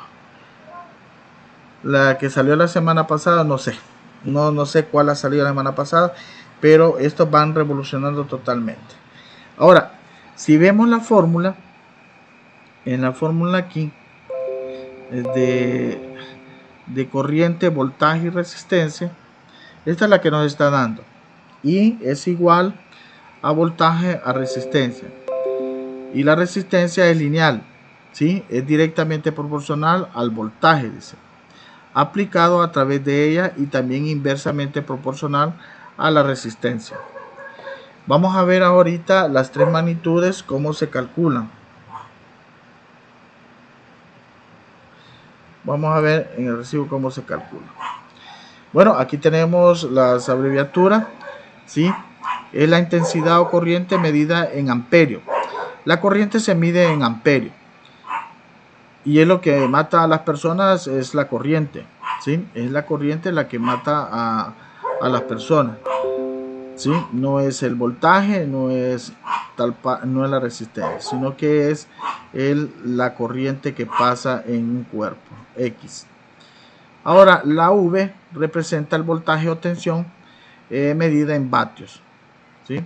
la que salió la semana pasada, no sé. No sé cuál ha salido la semana pasada, pero estos van revolucionando totalmente. Ahora, si vemos la fórmula, en la fórmula aquí, de corriente, voltaje y resistencia, esta es la que nos está dando. I es igual a voltaje a resistencia. Y la resistencia es lineal, ¿sí? Es directamente proporcional al voltaje, dice, aplicado a través de ella y también inversamente proporcional a la resistencia. Vamos a ver ahorita las tres magnitudes, cómo se calculan. Vamos a ver en el recibo cómo se calcula. Bueno, aquí tenemos las abreviaturas, ¿sí? Es la intensidad o corriente medida en amperios. La corriente se mide en amperios. Y es lo que mata a las personas, es la corriente, ¿sí? Es la corriente la que mata a las personas, ¿sí? No es el voltaje, no es la resistencia, sino que es la corriente que pasa en un cuerpo X. Ahora, la V representa el voltaje o tensión medida en vatios, ¿sí?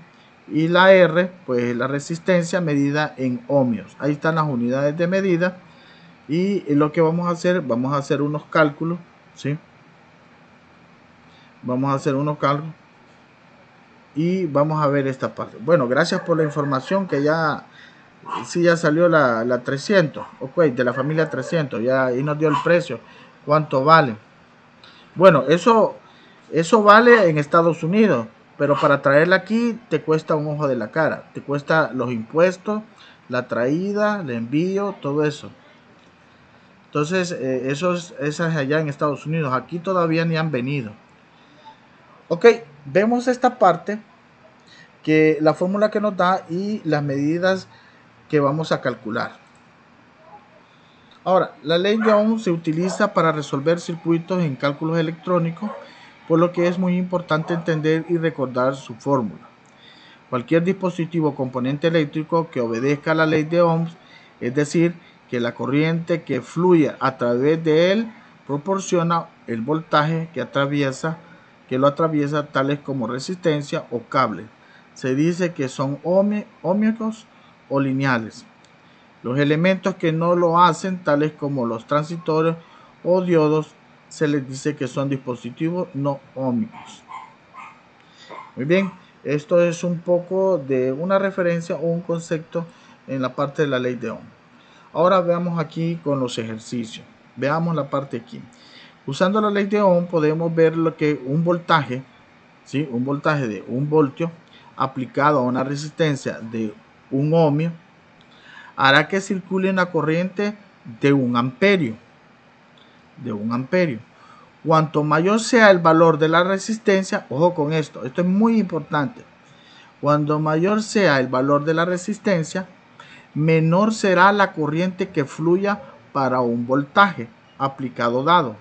Y la R, pues la resistencia medida en ohmios. Ahí están las unidades de medida. Y lo que vamos a hacer unos cálculos, ¿sí? Vamos a hacer unos cálculos y vamos a ver esta parte. Bueno, gracias por la información que ya salió la 300, ok, de la familia 300, ya ahí nos dio el precio, cuánto vale. Bueno, eso vale en Estados Unidos, pero para traerla aquí te cuesta un ojo de la cara, te cuesta los impuestos, la traída, el envío, todo eso. Entonces, esas allá en Estados Unidos, aquí todavía ni han venido. Ok, vemos esta parte, que la fórmula que nos da y las medidas que vamos a calcular. Ahora, la ley de Ohm se utiliza para resolver circuitos en cálculos electrónicos, por lo que es muy importante entender y recordar su fórmula. Cualquier dispositivo o componente eléctrico que obedezca a la ley de Ohm, es decir, que la corriente que fluye a través de él proporciona el voltaje que lo atraviesa, tales como resistencia o cable. Se dice que son ohmicos o lineales. Los elementos que no lo hacen, tales como los transistores o diodos, se les dice que son dispositivos no óhmicos. Muy bien, esto es un poco de una referencia o un concepto en la parte de la ley de Ohm. Ahora veamos aquí con los ejercicios. Veamos la parte aquí. Usando la ley de Ohm podemos ver lo que un voltaje, ¿sí? Un voltaje de 1 voltio aplicado a una resistencia de 1 ohmio hará que circule una corriente de 1 amperio. Cuanto mayor sea el valor de la resistencia, ojo con esto es muy importante. Cuanto mayor sea el valor de la resistencia, menor será la corriente que fluya para un voltaje aplicado dado,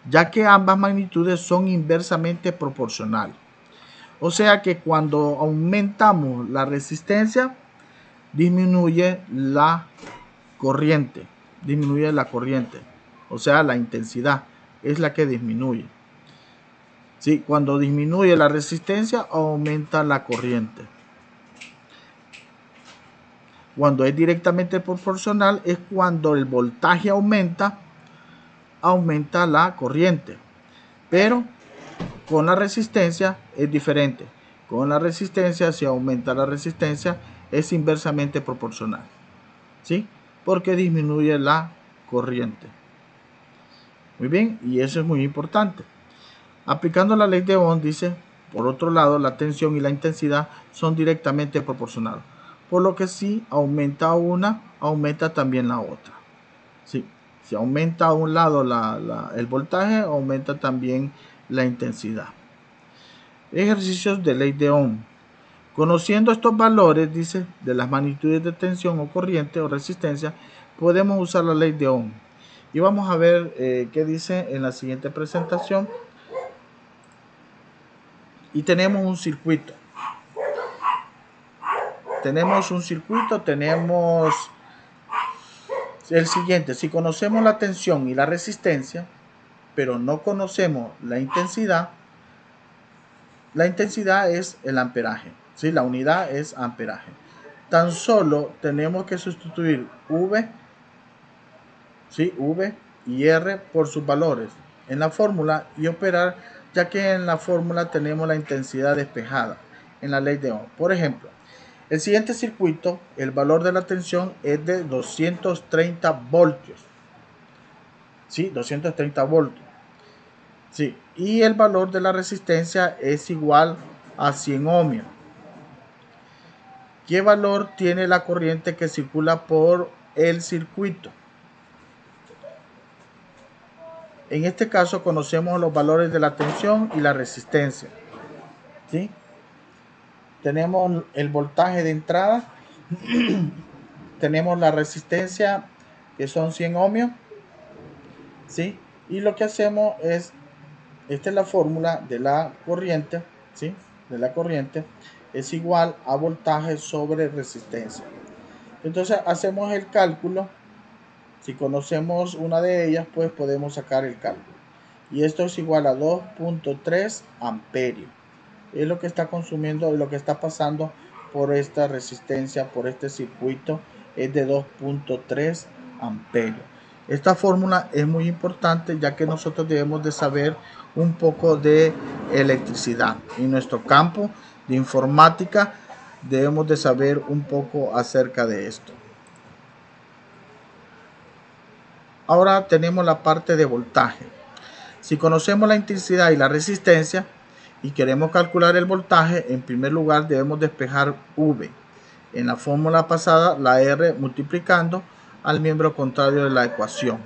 ya que ambas magnitudes son inversamente proporcionales. O sea que cuando aumentamos la resistencia, disminuye la corriente, o sea, la intensidad es la que disminuye. ¿sí? Cuando disminuye la resistencia, aumenta la corriente. Cuando es directamente proporcional es cuando el voltaje aumenta la corriente. Pero con la resistencia es diferente. Con la resistencia, si aumenta la resistencia, es inversamente proporcional, ¿sí? Porque disminuye la corriente. Muy bien, y eso es muy importante. Aplicando la ley de Ohm, dice, por otro lado, la tensión y la intensidad son directamente proporcionales. Por lo que si aumenta una, aumenta también la otra. ¿Sí? Si aumenta a un lado el voltaje, aumenta también la intensidad. Ejercicios de ley de Ohm. Conociendo estos valores, dice, de las magnitudes de tensión o corriente o resistencia, podemos usar la ley de Ohm. Y vamos a ver qué dice en la siguiente presentación. Y tenemos un circuito. Tenemos el siguiente. Si conocemos la tensión y la resistencia, pero no conocemos la intensidad es el amperaje. ¿Sí? La unidad es amperaje. Tan solo tenemos que sustituir V, ¿sí? V y R por sus valores en la fórmula y operar, ya que en la fórmula tenemos la intensidad despejada en la ley de Ohm. Por ejemplo, el siguiente circuito, el valor de la tensión es de 230 voltios. ¿Sí? 230 voltios. ¿Sí? Y el valor de la resistencia es igual a 100 ohmios. ¿Qué valor tiene la corriente que circula por el circuito? En este caso conocemos los valores de la tensión y la resistencia. ¿Sí? Tenemos el voltaje de entrada, tenemos la resistencia que son 100 ohmios, ¿sí? Y lo que hacemos es, esta es la fórmula de la corriente, ¿sí? De la corriente es igual a voltaje sobre resistencia. Entonces hacemos el cálculo. Si conocemos una de ellas, pues podemos sacar el cálculo. Y esto es igual a 2.3 amperios. Es lo que está consumiendo, lo que está pasando por esta resistencia, por este circuito, es de 2.3 amperios. Esta fórmula es muy importante, ya que nosotros debemos de saber un poco de electricidad. En nuestro campo de informática debemos de saber un poco acerca de esto. Ahora tenemos la parte de voltaje. Si conocemos la intensidad y la resistencia y queremos calcular el voltaje, en primer lugar debemos despejar V. En la fórmula pasada, la R multiplicando al miembro contrario de la ecuación.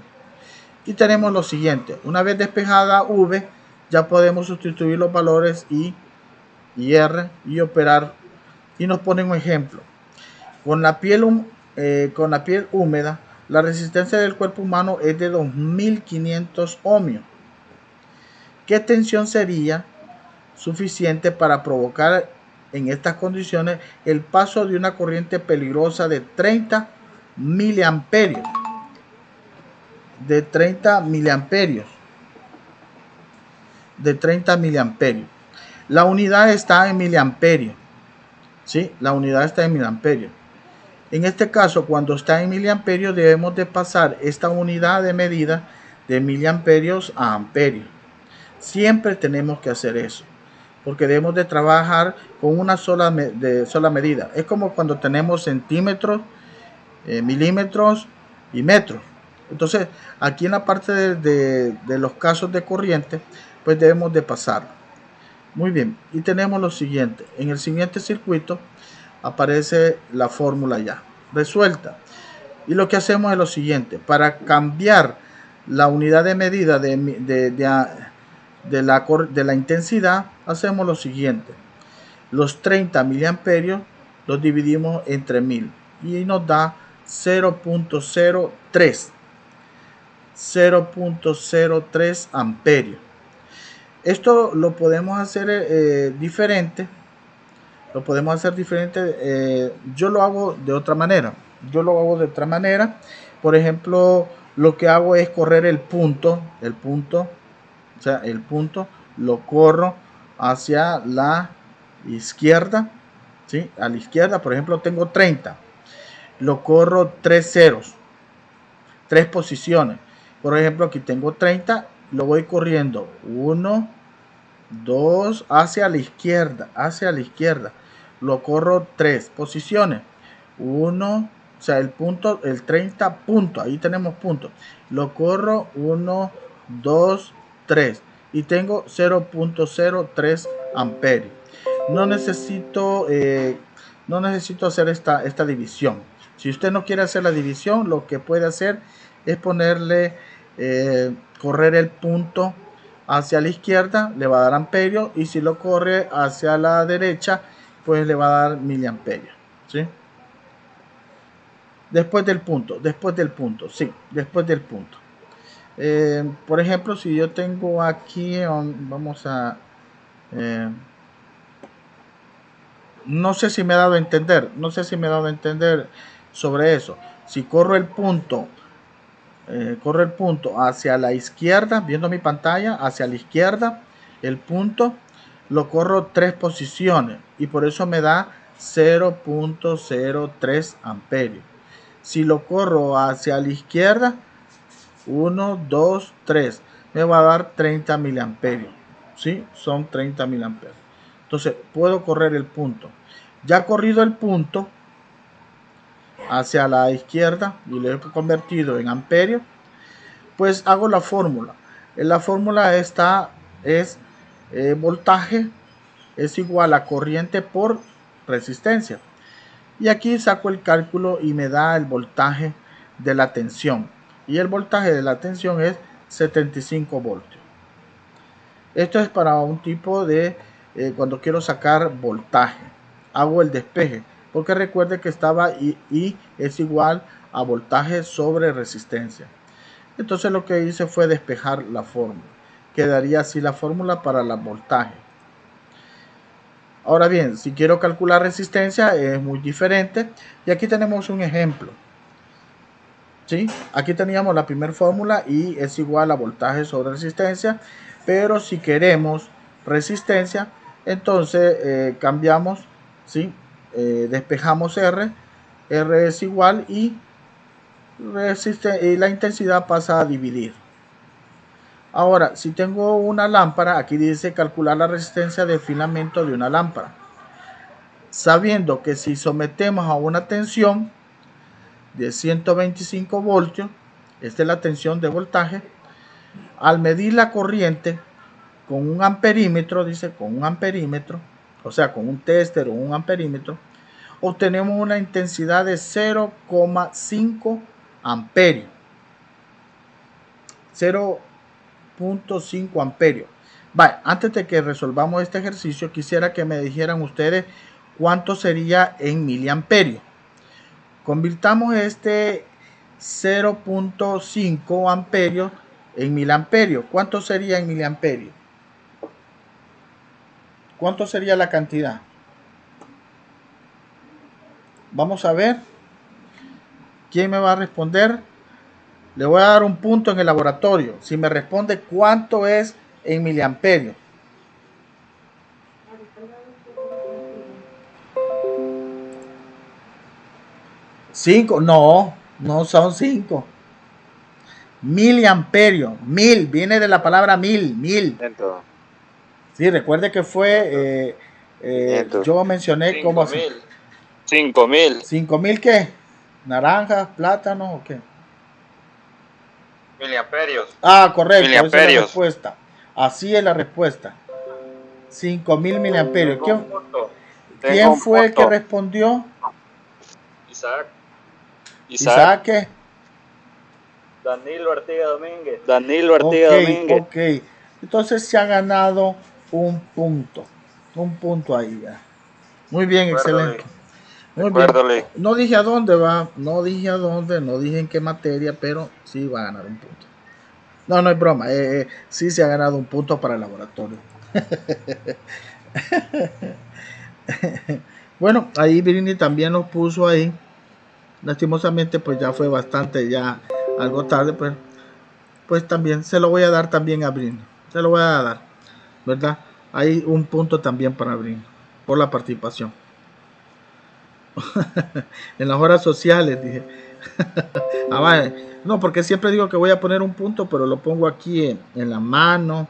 Y tenemos lo siguiente. Una vez despejada V, ya podemos sustituir los valores I y R y operar. Y nos ponen un ejemplo. Con la piel húmeda, la resistencia del cuerpo humano es de 2500 ohmios. ¿Qué tensión sería suficiente para provocar en estas condiciones el paso de una corriente peligrosa de 30 miliamperios? De 30 miliamperios. La unidad está en miliamperios. ¿Sí? La unidad está en miliamperios. En este caso, cuando está en miliamperios, debemos de pasar esta unidad de medida de miliamperios a amperios. Siempre tenemos que hacer eso, porque debemos de trabajar con una sola medida. Es como cuando tenemos centímetros, milímetros y metros. Entonces, aquí en la parte de los casos de corriente, pues debemos de pasar. Muy bien, y tenemos lo siguiente. En el siguiente circuito aparece la fórmula ya resuelta. Y lo que hacemos es lo siguiente. Para cambiar la unidad de medida de la intensidad, hacemos lo siguiente. Los 30 miliamperios los dividimos entre 1000 y nos da 0.03 amperios. Esto lo podemos hacer diferente. Yo lo hago de otra manera. Por ejemplo, lo que hago es correr el punto, lo corro hacia la izquierda, ¿sí? A la izquierda, por ejemplo, tengo 30, lo corro 3 ceros, 3 posiciones. Por ejemplo, aquí tengo 30, lo voy corriendo 1, 2, hacia la izquierda, lo corro 3 posiciones, 1, o sea, el punto, el 30 punto, ahí tenemos puntos, lo corro 1, 2, 3 y tengo 0.03 amperios. No necesito hacer esta división. Si usted no quiere hacer la división, lo que puede hacer es ponerle, correr el punto hacia la izquierda, le va a dar amperios, y si lo corre hacia la derecha, pues le va a dar miliamperios, ¿sí? Después del punto, sí, después del punto. Por ejemplo, si yo tengo aquí, vamos a... no sé si me he dado a entender sobre eso. Si corro el punto, hacia la izquierda, viendo mi pantalla, hacia la izquierda, el punto, lo corro 3 posiciones y por eso me da 0.03 amperios. Si lo corro hacia la izquierda, 1, 2, 3, me va a dar 30 miliamperios. ¿Sí? Son 30 miliamperios. Entonces puedo correr el punto. Ya corrido el punto hacia la izquierda y lo he convertido en amperios, pues hago la fórmula. La fórmula esta es voltaje es igual a corriente por resistencia. Y aquí saco el cálculo y me da el voltaje de la tensión. Y el voltaje de la tensión es 75 voltios. Esto es para un tipo de cuando quiero sacar voltaje. Hago el despeje, porque recuerde que estaba I es igual a voltaje sobre resistencia. Entonces lo que hice fue despejar la fórmula. Quedaría así la fórmula para el voltaje. Ahora bien, si quiero calcular resistencia es muy diferente. Y aquí tenemos un ejemplo. ¿Sí? Aquí teníamos la primera fórmula, I es igual a voltaje sobre resistencia. Pero si queremos resistencia, entonces cambiamos, ¿sí? Despejamos R es igual y la intensidad pasa a dividir. Ahora, si tengo una lámpara, aquí dice calcular la resistencia de filamento de una lámpara. Sabiendo que si sometemos a una tensión de 125 voltios, esta es la tensión de voltaje, al medir la corriente con un amperímetro, o sea, con un tester o un amperímetro, obtenemos una intensidad de 0,5 amperios. 0.5 amperios. Vale, antes de que resolvamos este ejercicio, quisiera que me dijeran ustedes cuánto sería en miliamperios. Convirtamos este 0.5 amperios en miliamperios. ¿Cuánto sería en miliamperios? ¿Cuánto sería la cantidad? Vamos a ver. ¿Quién me va a responder? Le voy a dar un punto en el laboratorio si me responde cuánto es en miliamperios. 5, no son 5. Miliamperios, mil, viene de la palabra mil. Sí, recuerde que fue, yo mencioné cómo... 5.000. ¿5.000 qué? ¿Naranjas, plátanos o qué? Miliamperios. Ah, correcto, esa es la respuesta. Así es la respuesta. 5.000 miliamperios. ¿Quién fue el que respondió? Isaac. ¿Qué? Danilo Artiga Domínguez. Ok. Entonces se ha ganado un punto ahí ya. Muy bien, excelente. Muy bien. No dije a dónde va, no dije en qué materia, pero sí va a ganar un punto. No es broma, sí se ha ganado un punto para el laboratorio. Bueno, ahí Brini también nos puso ahí. Lastimosamente pues ya fue bastante, ya algo tarde, pues también se lo voy a dar también a Brini. Se lo voy a dar. ¿verdad? Hay un punto también para abrir por la participación. En las horas sociales, dije. Vale. No, porque siempre digo que voy a poner un punto, pero lo pongo aquí en la mano,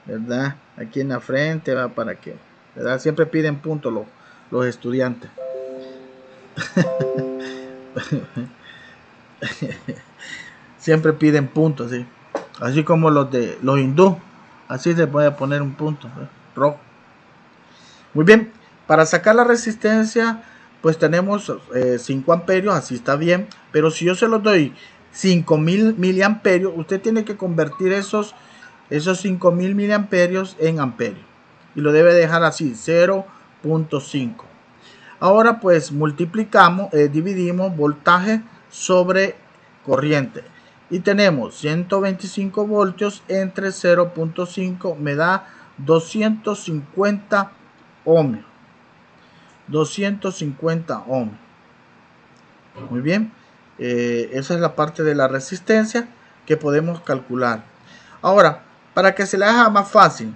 ¿verdad? Aquí en la frente, ¿va? Para que, ¿verdad? Siempre piden puntos los estudiantes. Siempre piden puntos, ¿sí? Así como los de los hindú, así se puede poner un punto, ¿verdad? Rojo. Muy bien, para sacar la resistencia, pues tenemos 5 amperios, así está bien, pero si yo se los doy 5000 miliamperios, usted tiene que convertir esos 5000 miliamperios en amperios y lo debe dejar así, 0.5. Ahora pues multiplicamos, dividimos voltaje sobre corriente y tenemos 125 voltios entre 0.5 me da 250 ohmios. 250 ohmios. Muy bien, esa es la parte de la resistencia que podemos calcular. Ahora, para que se le haga más fácil,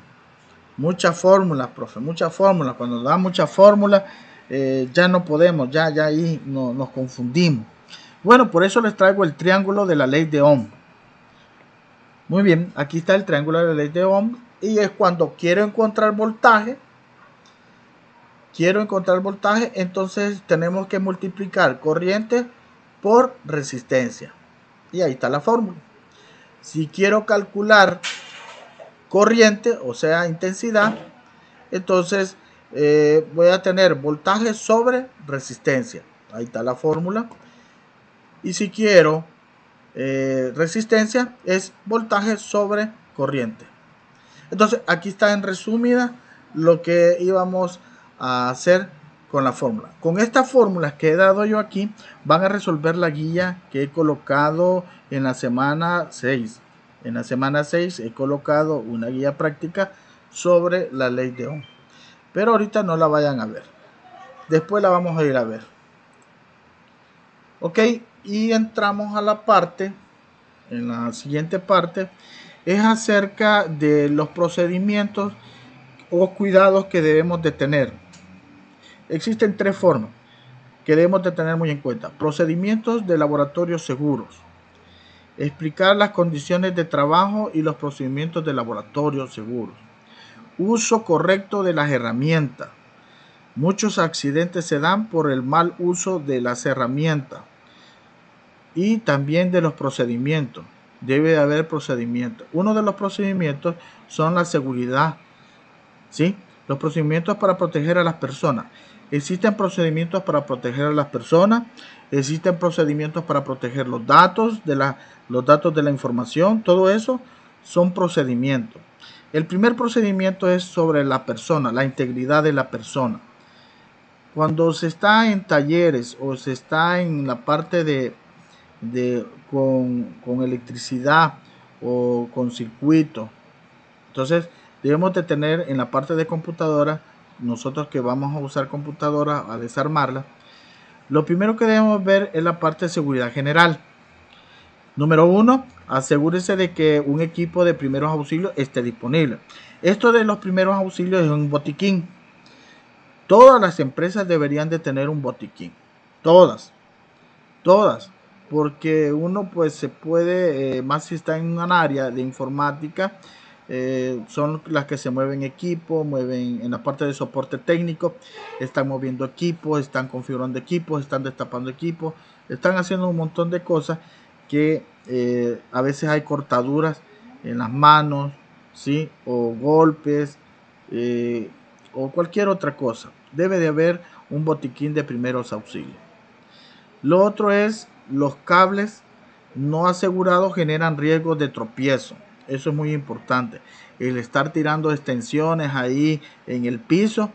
muchas fórmulas, profe, muchas fórmulas. Cuando da muchas fórmulas, ya no podemos, ya ahí nos confundimos. Bueno, por eso les traigo el triángulo de la ley de Ohm. Muy bien, aquí está el triángulo de la ley de Ohm y es cuando quiero encontrar voltaje, entonces tenemos que multiplicar corriente por resistencia. Y ahí está la fórmula. Si quiero calcular corriente, o sea, intensidad, entonces voy a tener voltaje sobre resistencia. Ahí está la fórmula. Y si quiero resistencia, es voltaje sobre corriente. Entonces, aquí está en resumida lo que íbamos a hacer con la fórmula. Con estas fórmulas que he dado yo aquí, van a resolver la guía que he colocado en la semana 6. En la semana 6 he colocado una guía práctica sobre la ley de Ohm. Pero ahorita no la vayan a ver. Después la vamos a ir a ver. Ok, y entramos a la parte, en la siguiente parte, es acerca de los procedimientos o cuidados que debemos de tener. Existen 3 formas que debemos de tener muy en cuenta. Procedimientos de laboratorio seguros. Explicar las condiciones de trabajo y los procedimientos de laboratorio seguros. Uso correcto de las herramientas. Muchos accidentes se dan por el mal uso de las herramientas. Y también de los procedimientos. Debe de haber procedimientos. Uno de los procedimientos son la seguridad. ¿Sí? Los procedimientos para proteger a las personas. Existen procedimientos para proteger a las personas. Existen procedimientos para proteger los datos de la información. Todo eso son procedimientos. El primer procedimiento es sobre la persona, la integridad de la persona. Cuando se está en talleres o se está en la parte con electricidad o con circuito, entonces debemos de tener en la parte de computadora, nosotros que vamos a usar computadora a desarmarla, lo primero que debemos ver es la parte de seguridad general. Número 1, asegúrese de que un equipo de primeros auxilios esté disponible. Esto de los primeros auxilios es un botiquín. Todas las empresas deberían de tener un botiquín. Todas. Porque uno pues se puede, más si está en un área de informática, son las que se mueven equipo, mueven en la parte de soporte técnico, están moviendo equipos, están configurando equipos, están destapando equipos, están haciendo un montón de cosas que a veces hay cortaduras en las manos, ¿sí? O golpes o cualquier otra cosa. Debe de haber un botiquín de primeros auxilios. Lo otro es los cables no asegurados generan riesgos de tropiezo. Eso es muy importante. El estar tirando extensiones ahí en el piso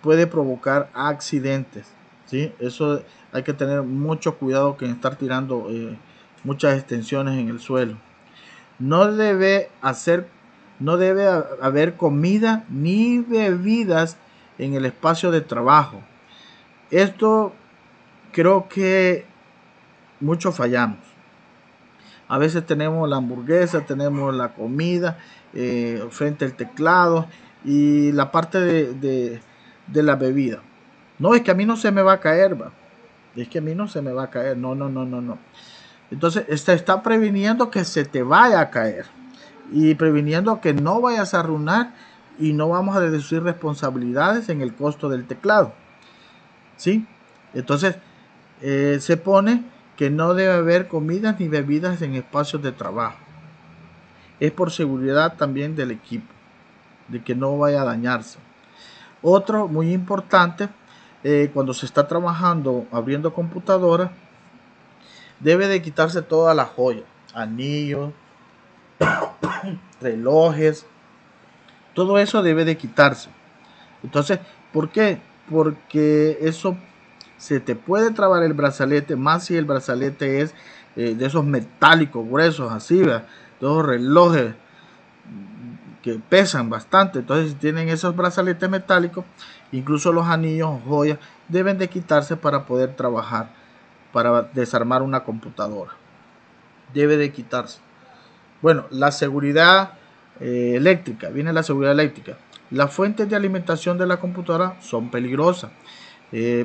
puede provocar accidentes, ¿sí? Eso hay que tener mucho cuidado que estar tirando muchas extensiones en el suelo. No debe haber comida ni bebidas en el espacio de trabajo. Esto creo que muchos fallamos. A veces tenemos la hamburguesa, tenemos la comida frente al teclado y la parte de la bebida. No, es que a mí no se me va a caer, va. Es que a mí no se me va a caer. No. Entonces, está previniendo que se te vaya a caer y previniendo que no vayas a arruinar y no vamos a deducir responsabilidades en el costo del teclado. ¿Sí? Entonces, se pone que no debe haber comidas ni bebidas en espacios de trabajo. Es por seguridad también del equipo, de que no vaya a dañarse. Otro muy importante, cuando se está trabajando abriendo computadora, debe de quitarse todas las joyas, anillos, relojes, todo eso debe de quitarse. Entonces, ¿por qué? Porque eso se te puede trabar el brazalete, más si el brazalete es de esos metálicos gruesos, así, ¿verdad? De esos relojes que pesan bastante. Entonces, si tienen esos brazaletes metálicos, incluso los anillos o joyas deben de quitarse para poder trabajar, para desarmar una computadora. Debe de quitarse. Bueno, la seguridad eléctrica, viene la seguridad eléctrica. Las fuentes de alimentación de la computadora son peligrosas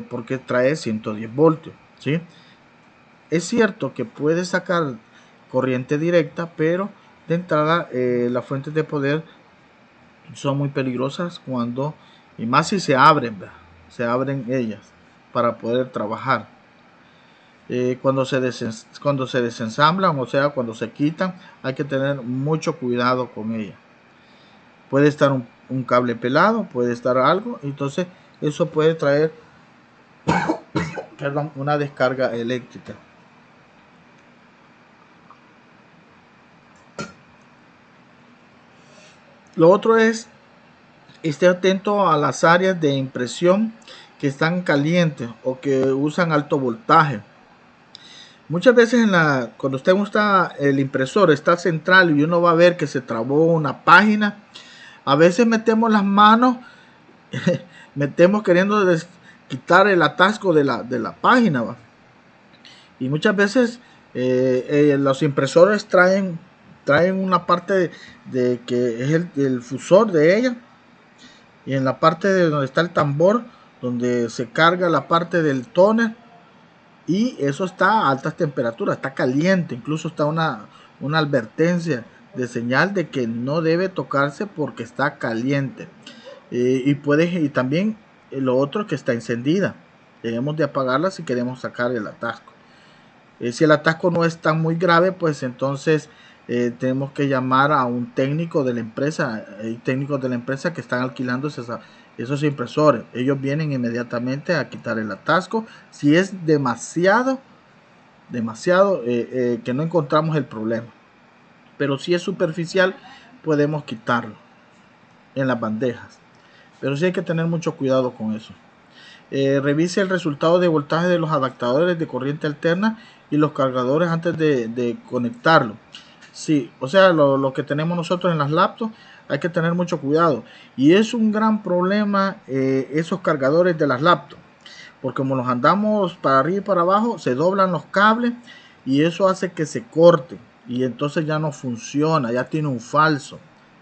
porque trae 110 voltios, ¿sí? Es cierto que puede sacar corriente directa, pero de entrada las fuentes de poder son muy peligrosas cuando, y más si se abren ellas para poder trabajar. Cuando se desensamblan, o sea, cuando se quitan, hay que tener mucho cuidado con ellas. Puede estar un cable pelado, puede estar algo, entonces eso puede traer una descarga eléctrica. Lo otro es, esté atento a las áreas de impresión que están calientes o que usan alto voltaje. Muchas veces cuando usted gusta el impresor está central y uno va a ver que se trabó una página, a veces metemos las manos, metemos queriendo quitar el atasco de la página, ¿va? Y muchas veces los impresores traen una parte de que es el fusor de ella, y en la parte de donde está el tambor, donde se carga la parte del tóner, y eso está a altas temperaturas, está caliente, incluso está una advertencia de señal de que no debe tocarse porque está caliente. Y también lo otro, que está encendida, debemos de apagarla si queremos sacar el atasco. Si el atasco no es tan muy grave, pues entonces tenemos que llamar a un técnico de la empresa. Hay técnicos de la empresa que están alquilando esos impresores. Ellos vienen inmediatamente a quitar el atasco. Si es demasiado que no encontramos el problema. Pero si es superficial, podemos quitarlo en las bandejas. Pero sí hay que tener mucho cuidado con eso. Revise el resultado de voltaje de los adaptadores de corriente alterna y los cargadores antes de conectarlo. Sí, o sea, lo que tenemos nosotros en las laptops, hay que tener mucho cuidado. Y es un gran problema esos cargadores de las laptops, porque como los andamos para arriba y para abajo, se doblan los cables y eso hace que se corte y entonces ya no funciona, ya tiene un falso.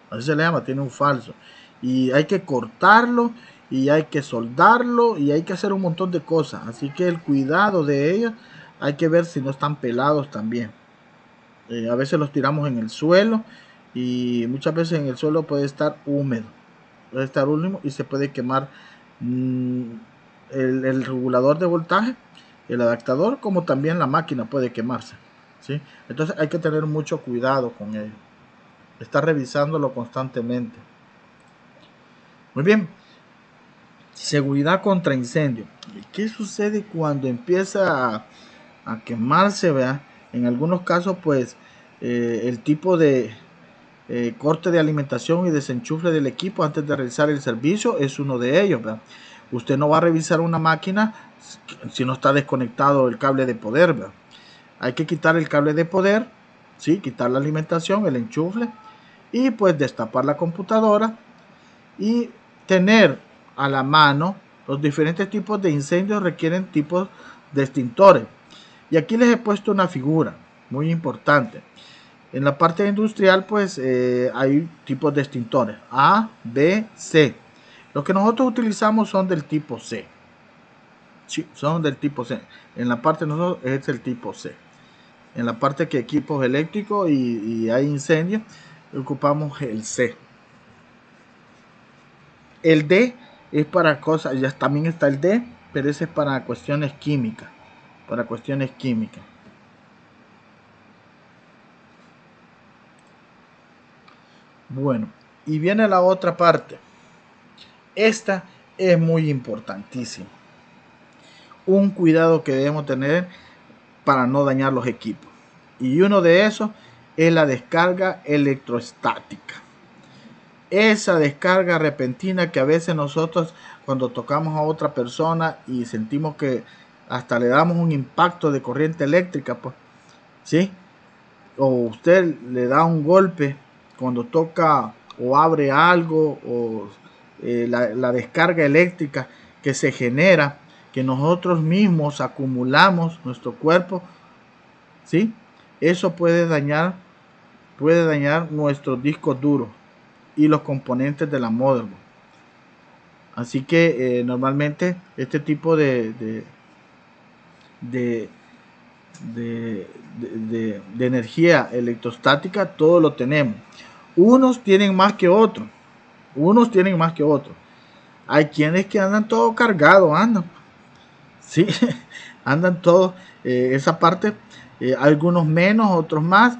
Así se le llama, tiene un falso. Y hay que cortarlo y hay que soldarlo y hay que hacer un montón de cosas. Así que el cuidado de ellos, hay que ver si no están pelados también. A veces los tiramos en el suelo y muchas veces en el suelo puede estar húmedo. Y se puede quemar el regulador de voltaje, el adaptador, como también la máquina puede quemarse, ¿sí? Entonces hay que tener mucho cuidado con ello. Estar revisándolo constantemente. Muy bien. Seguridad contra incendio. ¿Qué sucede cuando empieza a quemarse, ¿verdad? En algunos casos, pues, el tipo de corte de alimentación y desenchufle del equipo antes de realizar el servicio es uno de ellos, ¿verdad? Usted no va a revisar una máquina si no está desconectado el cable de poder, ¿verdad? Hay que quitar el cable de poder, ¿sí? Quitar la alimentación, el enchufle, y pues destapar la computadora y tener a la mano los diferentes tipos de incendios requieren tipos de extintores. Y aquí les he puesto una figura. muy importante. En la parte industrial, pues hay tipos de extintores A, B, C. Los que nosotros utilizamos son del tipo C. Sí, son del tipo C. En la parte de nosotros es el tipo C. En la parte que equipos eléctricos y hay incendios, ocupamos el C. El D es para cosas, ya también está el D, pero ese es para cuestiones químicas. Para cuestiones químicas. Bueno, y viene la otra parte. Esta es muy importantísima. Un cuidado que debemos tener para no dañar los equipos. Y uno de esos es la descarga electrostática. Esa descarga repentina que a veces nosotros cuando tocamos a otra persona y sentimos que hasta le damos un impacto de corriente eléctrica, pues, ¿sí? O usted le da un golpe cuando toca o abre algo o la descarga eléctrica que se genera, que nosotros mismos acumulamos nuestro cuerpo, ¿sí? Eso puede dañar nuestros discos duros y los componentes de la motherboard. Así que normalmente este tipo de energía electrostática todos lo tenemos. Unos tienen más que otros. Hay quienes que andan todo cargado, sí, andan todos esa parte, algunos menos, otros más,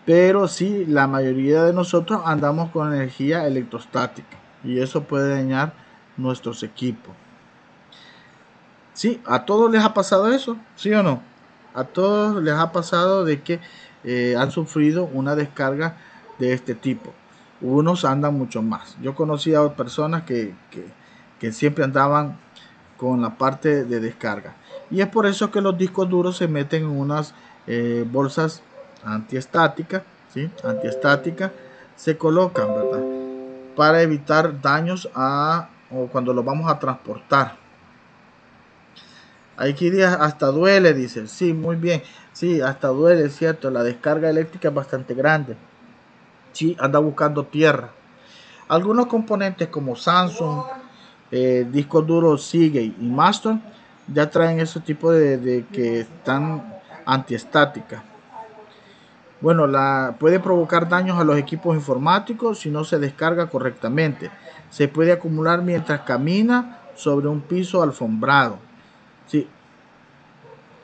pero sí, la mayoría de nosotros andamos con energía electrostática y eso puede dañar nuestros equipos. Sí, a todos les ha pasado eso, ¿sí o no? A todos les ha pasado de que han sufrido una descarga de este tipo. Unos andan mucho más. Yo conocí a personas que siempre andaban con la parte de descarga. Y es por eso que los discos duros se meten en unas bolsas antiestáticas, ¿sí? Antiestáticas se colocan, ¿verdad? Para evitar daños o cuando los vamos a transportar. Aquí hasta duele, dice. Sí, muy bien. Sí, hasta duele, es cierto. La descarga eléctrica es bastante grande. Sí, anda buscando tierra. Algunos componentes como Samsung, discos duros Seagate y Master ya traen ese tipo de que están antiestáticas. Bueno, puede provocar daños a los equipos informáticos si no se descarga correctamente. Se puede acumular mientras camina sobre un piso alfombrado. Sí,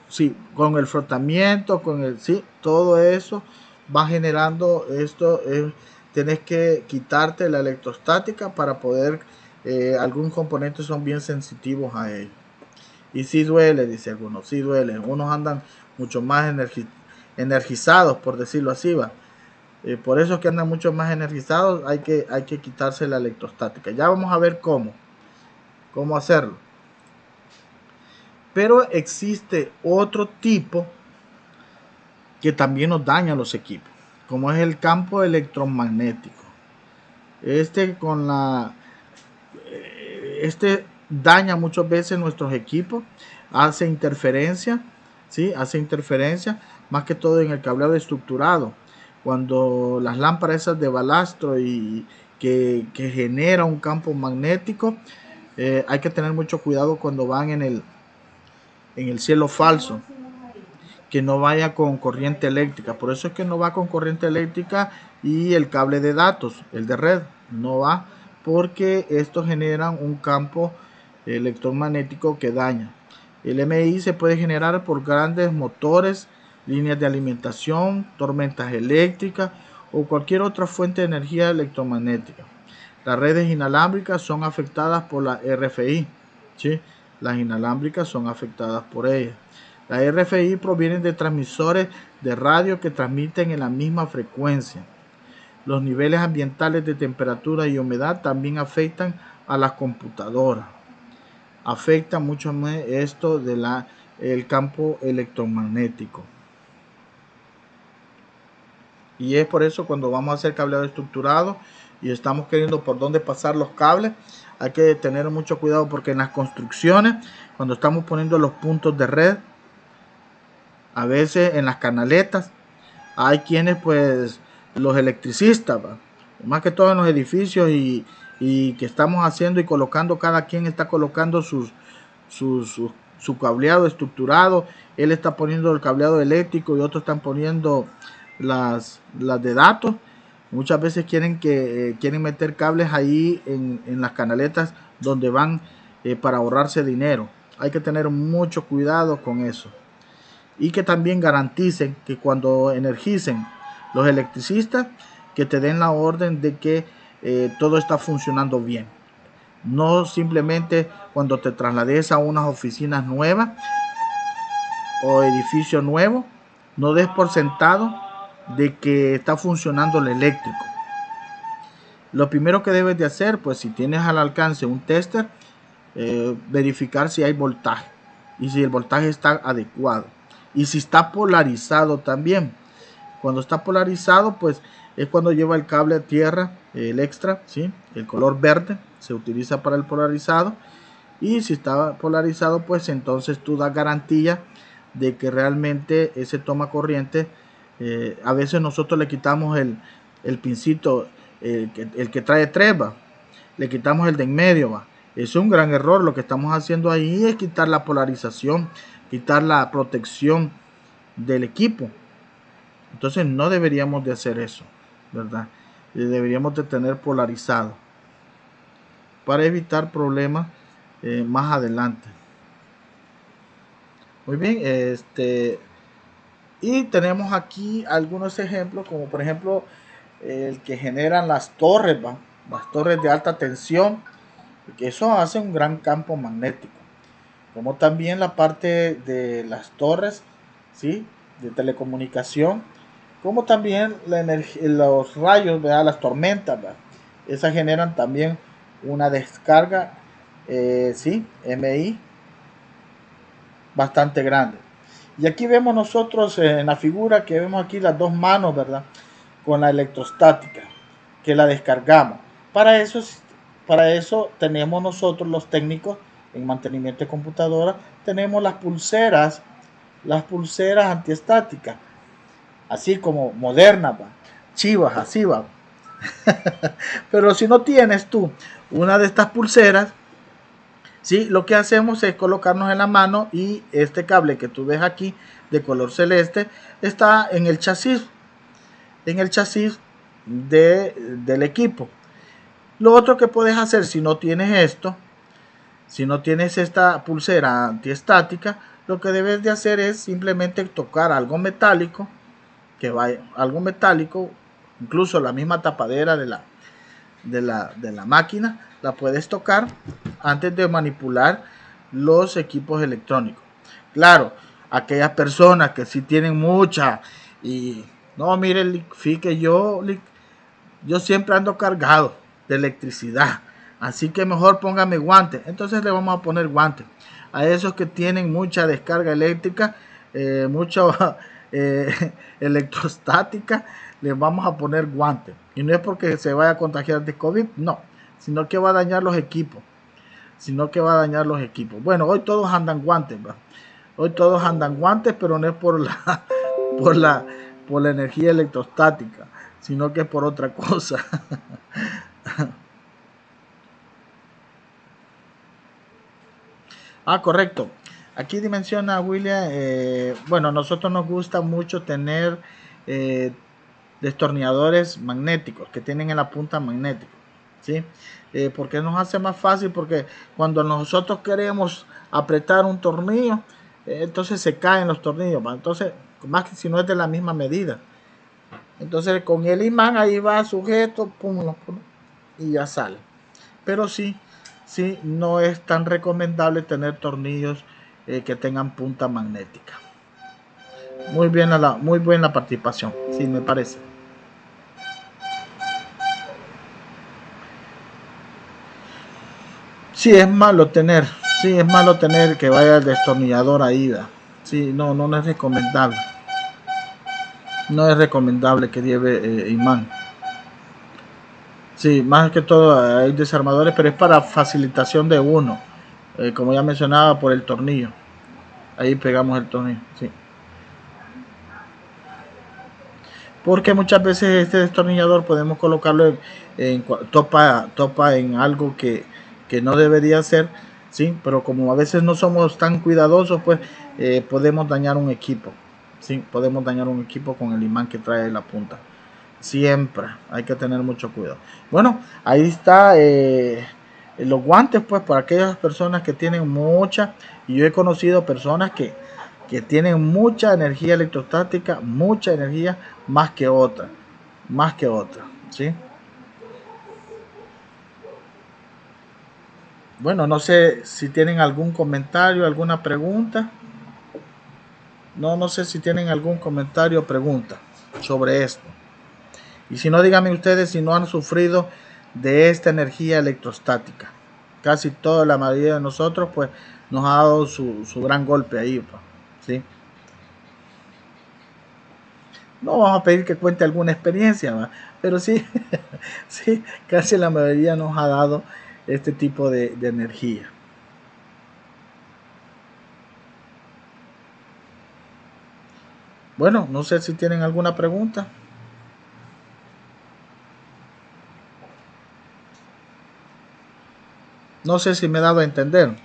sí, con el frotamiento, sí, todo eso va generando esto. Tienes que quitarte la electrostática para poder, algunos componentes son bien sensitivos a ello. Y sí duele, dice algunos, sí duele. Unos andan mucho más energizados, por decirlo así, va. Por eso es que andan mucho más energizados, hay que quitarse la electrostática. Ya vamos a ver cómo hacerlo. Pero existe otro tipo que también nos daña los equipos, como es el campo electromagnético. Este daña muchas veces nuestros equipos, hace interferencia, ¿sí? Hace interferencia, más que todo en el cableado estructurado. Cuando las lámparas esas de balastro y que genera un campo magnético, hay que tener mucho cuidado cuando van en el cielo falso, que no vaya con corriente eléctrica. Por eso es que no va con corriente eléctrica y el cable de datos, el de red, no va, porque estos generan un campo electromagnético que daña. El MI se puede generar por grandes motores, líneas de alimentación, tormentas eléctricas o cualquier otra fuente de energía electromagnética. Las redes inalámbricas son afectadas por la RFI, ¿sí? Las inalámbricas son afectadas por ellas. Las RFI provienen de transmisores de radio que transmiten en la misma frecuencia. Los niveles ambientales de temperatura y humedad también afectan a las computadoras. Afecta mucho más esto el campo electromagnético. Y es por eso cuando vamos a hacer cableado estructurado y estamos queriendo por dónde pasar los cables, hay que tener mucho cuidado porque en las construcciones, cuando estamos poniendo los puntos de red, A veces en las canaletas hay quienes, pues, los electricistas, ¿va? Más que todo en los edificios y que estamos haciendo y colocando, cada quien está colocando su cableado estructurado. Él está poniendo el cableado eléctrico y otros están poniendo las de datos. Muchas veces quieren meter cables ahí en las canaletas donde van para ahorrarse dinero. Hay que tener mucho cuidado con eso. Y que también garanticen que cuando energicen los electricistas, que te den la orden de que todo está funcionando bien. No simplemente cuando te traslades a unas oficinas nuevas o edificio nuevo, no des por sentado de que está funcionando el eléctrico. Lo primero que debes de hacer, pues si tienes al alcance un tester, verificar si hay voltaje y si el voltaje está adecuado y si está polarizado también. Cuando está polarizado, pues es cuando lleva el cable a tierra, el extra, ¿sí? El color verde se utiliza para el polarizado, y si está polarizado, pues entonces tú das garantía de que realmente ese toma corriente. A veces nosotros le quitamos el pincito, el que trae tres, ¿va? Le quitamos el de en medio, ¿va? Es un gran error. Lo que estamos haciendo ahí es quitar la polarización, quitar la protección del equipo. Entonces no deberíamos de hacer eso, ¿verdad? Deberíamos de tener polarizado para evitar problemas más adelante. Muy bien, y tenemos aquí algunos ejemplos, como por ejemplo el que generan las torres, ¿va? Las torres de alta tensión, que eso hace un gran campo magnético, como también la parte de las torres, ¿sí? De telecomunicación, como también la energía, los rayos, ¿verdad? Las tormentas, ¿verdad? Esas generan también una descarga, ¿sí? MI bastante grande. Y aquí vemos nosotros en la figura que vemos aquí las dos manos, ¿verdad? Con la electrostática, que la descargamos. Para eso tenemos nosotros los técnicos en mantenimiento de computadora, tenemos las pulseras antiestáticas, así como modernas, ¿va? Chivas, así va. Pero si no tienes tú una de estas pulseras, ¿sí? Lo que hacemos es colocarnos en la mano, y este cable que tú ves aquí de color celeste está en el chasis del equipo. Lo otro que puedes hacer, si no tienes esta pulsera antiestática, lo que debes de hacer es simplemente tocar algo metálico, incluso la misma tapadera de la máquina, la puedes tocar antes de manipular los equipos electrónicos. Claro, aquellas personas que sí tienen mucha y no, mire, fíjate, yo siempre ando cargado de electricidad, así que mejor póngame guantes. Entonces le vamos a poner guantes a esos que tienen mucha descarga eléctrica, mucha electrostática. Les vamos a poner guantes, y no es porque se vaya a contagiar de COVID, no, sino que va a dañar los equipos. Bueno, hoy todos andan guantes, ¿va? Pero no es por la energía electrostática, sino que es por otra cosa. Correcto. Aquí menciona William, bueno, a nosotros nos gusta mucho tener destornilladores magnéticos que tienen en la punta magnética, ¿sí? Porque nos hace más fácil, porque cuando nosotros queremos apretar un tornillo, entonces se caen los tornillos, ¿va? Entonces, más que si no es de la misma medida, entonces con el imán ahí va sujeto, pum, y ya sale. Pero sí, no es tan recomendable tener tornillos que tengan punta magnética. Muy buena participación, sí, me parece. Sí, es malo tener que vaya el destornillador ahí, ¿verdad? Sí, no es recomendable. No es recomendable que lleve imán. Sí, más que todo hay desarmadores, pero es para facilitación de uno. Como ya mencionaba, por el tornillo. Ahí pegamos el tornillo, sí. porque muchas veces este destornillador podemos colocarlo topa en algo que no debería ser, ¿sí? Pero como a veces no somos tan cuidadosos, pues podemos dañar un equipo, ¿sí? Podemos dañar un equipo con el imán que trae la punta. Siempre hay que tener mucho cuidado. Bueno, ahí está los guantes, pues para aquellas personas que tienen mucha, y yo he conocido personas que tienen mucha energía electrostática, mucha energía más que otra, ¿sí? Bueno, no sé si tienen algún comentario, alguna pregunta. No sé si tienen algún comentario o pregunta sobre esto. Y si no, díganme ustedes si no han sufrido de esta energía electrostática. Casi toda la mayoría de nosotros, pues, nos ha dado su gran golpe ahí, pues, ¿sí? No vamos a pedir que cuente alguna experiencia, ¿va? Pero sí, sí, casi la mayoría nos ha dado este tipo de energía. Bueno, no sé si tienen alguna pregunta. No sé si me he dado a entender.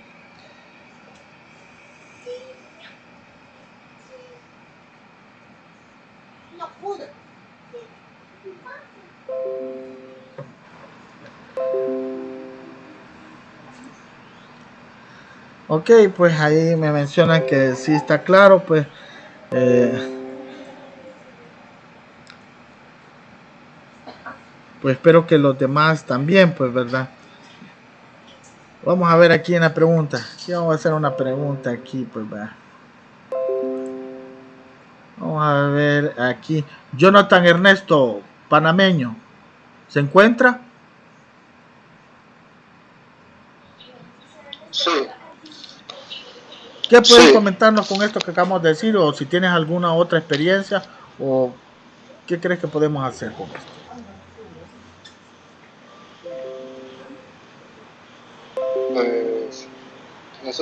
Ok, pues ahí me mencionan que sí está claro, pues pues espero que los demás también, pues, ¿verdad? Vamos a ver aquí en la pregunta. Aquí vamos a hacer una pregunta aquí, pues, ¿verdad? Vamos a ver aquí. Jonathan Ernesto, panameño, ¿se encuentra? Sí. ¿Qué puedes comentarnos con esto que acabamos de decir? O si tienes alguna otra experiencia, o qué crees que podemos hacer con esto. Pues, no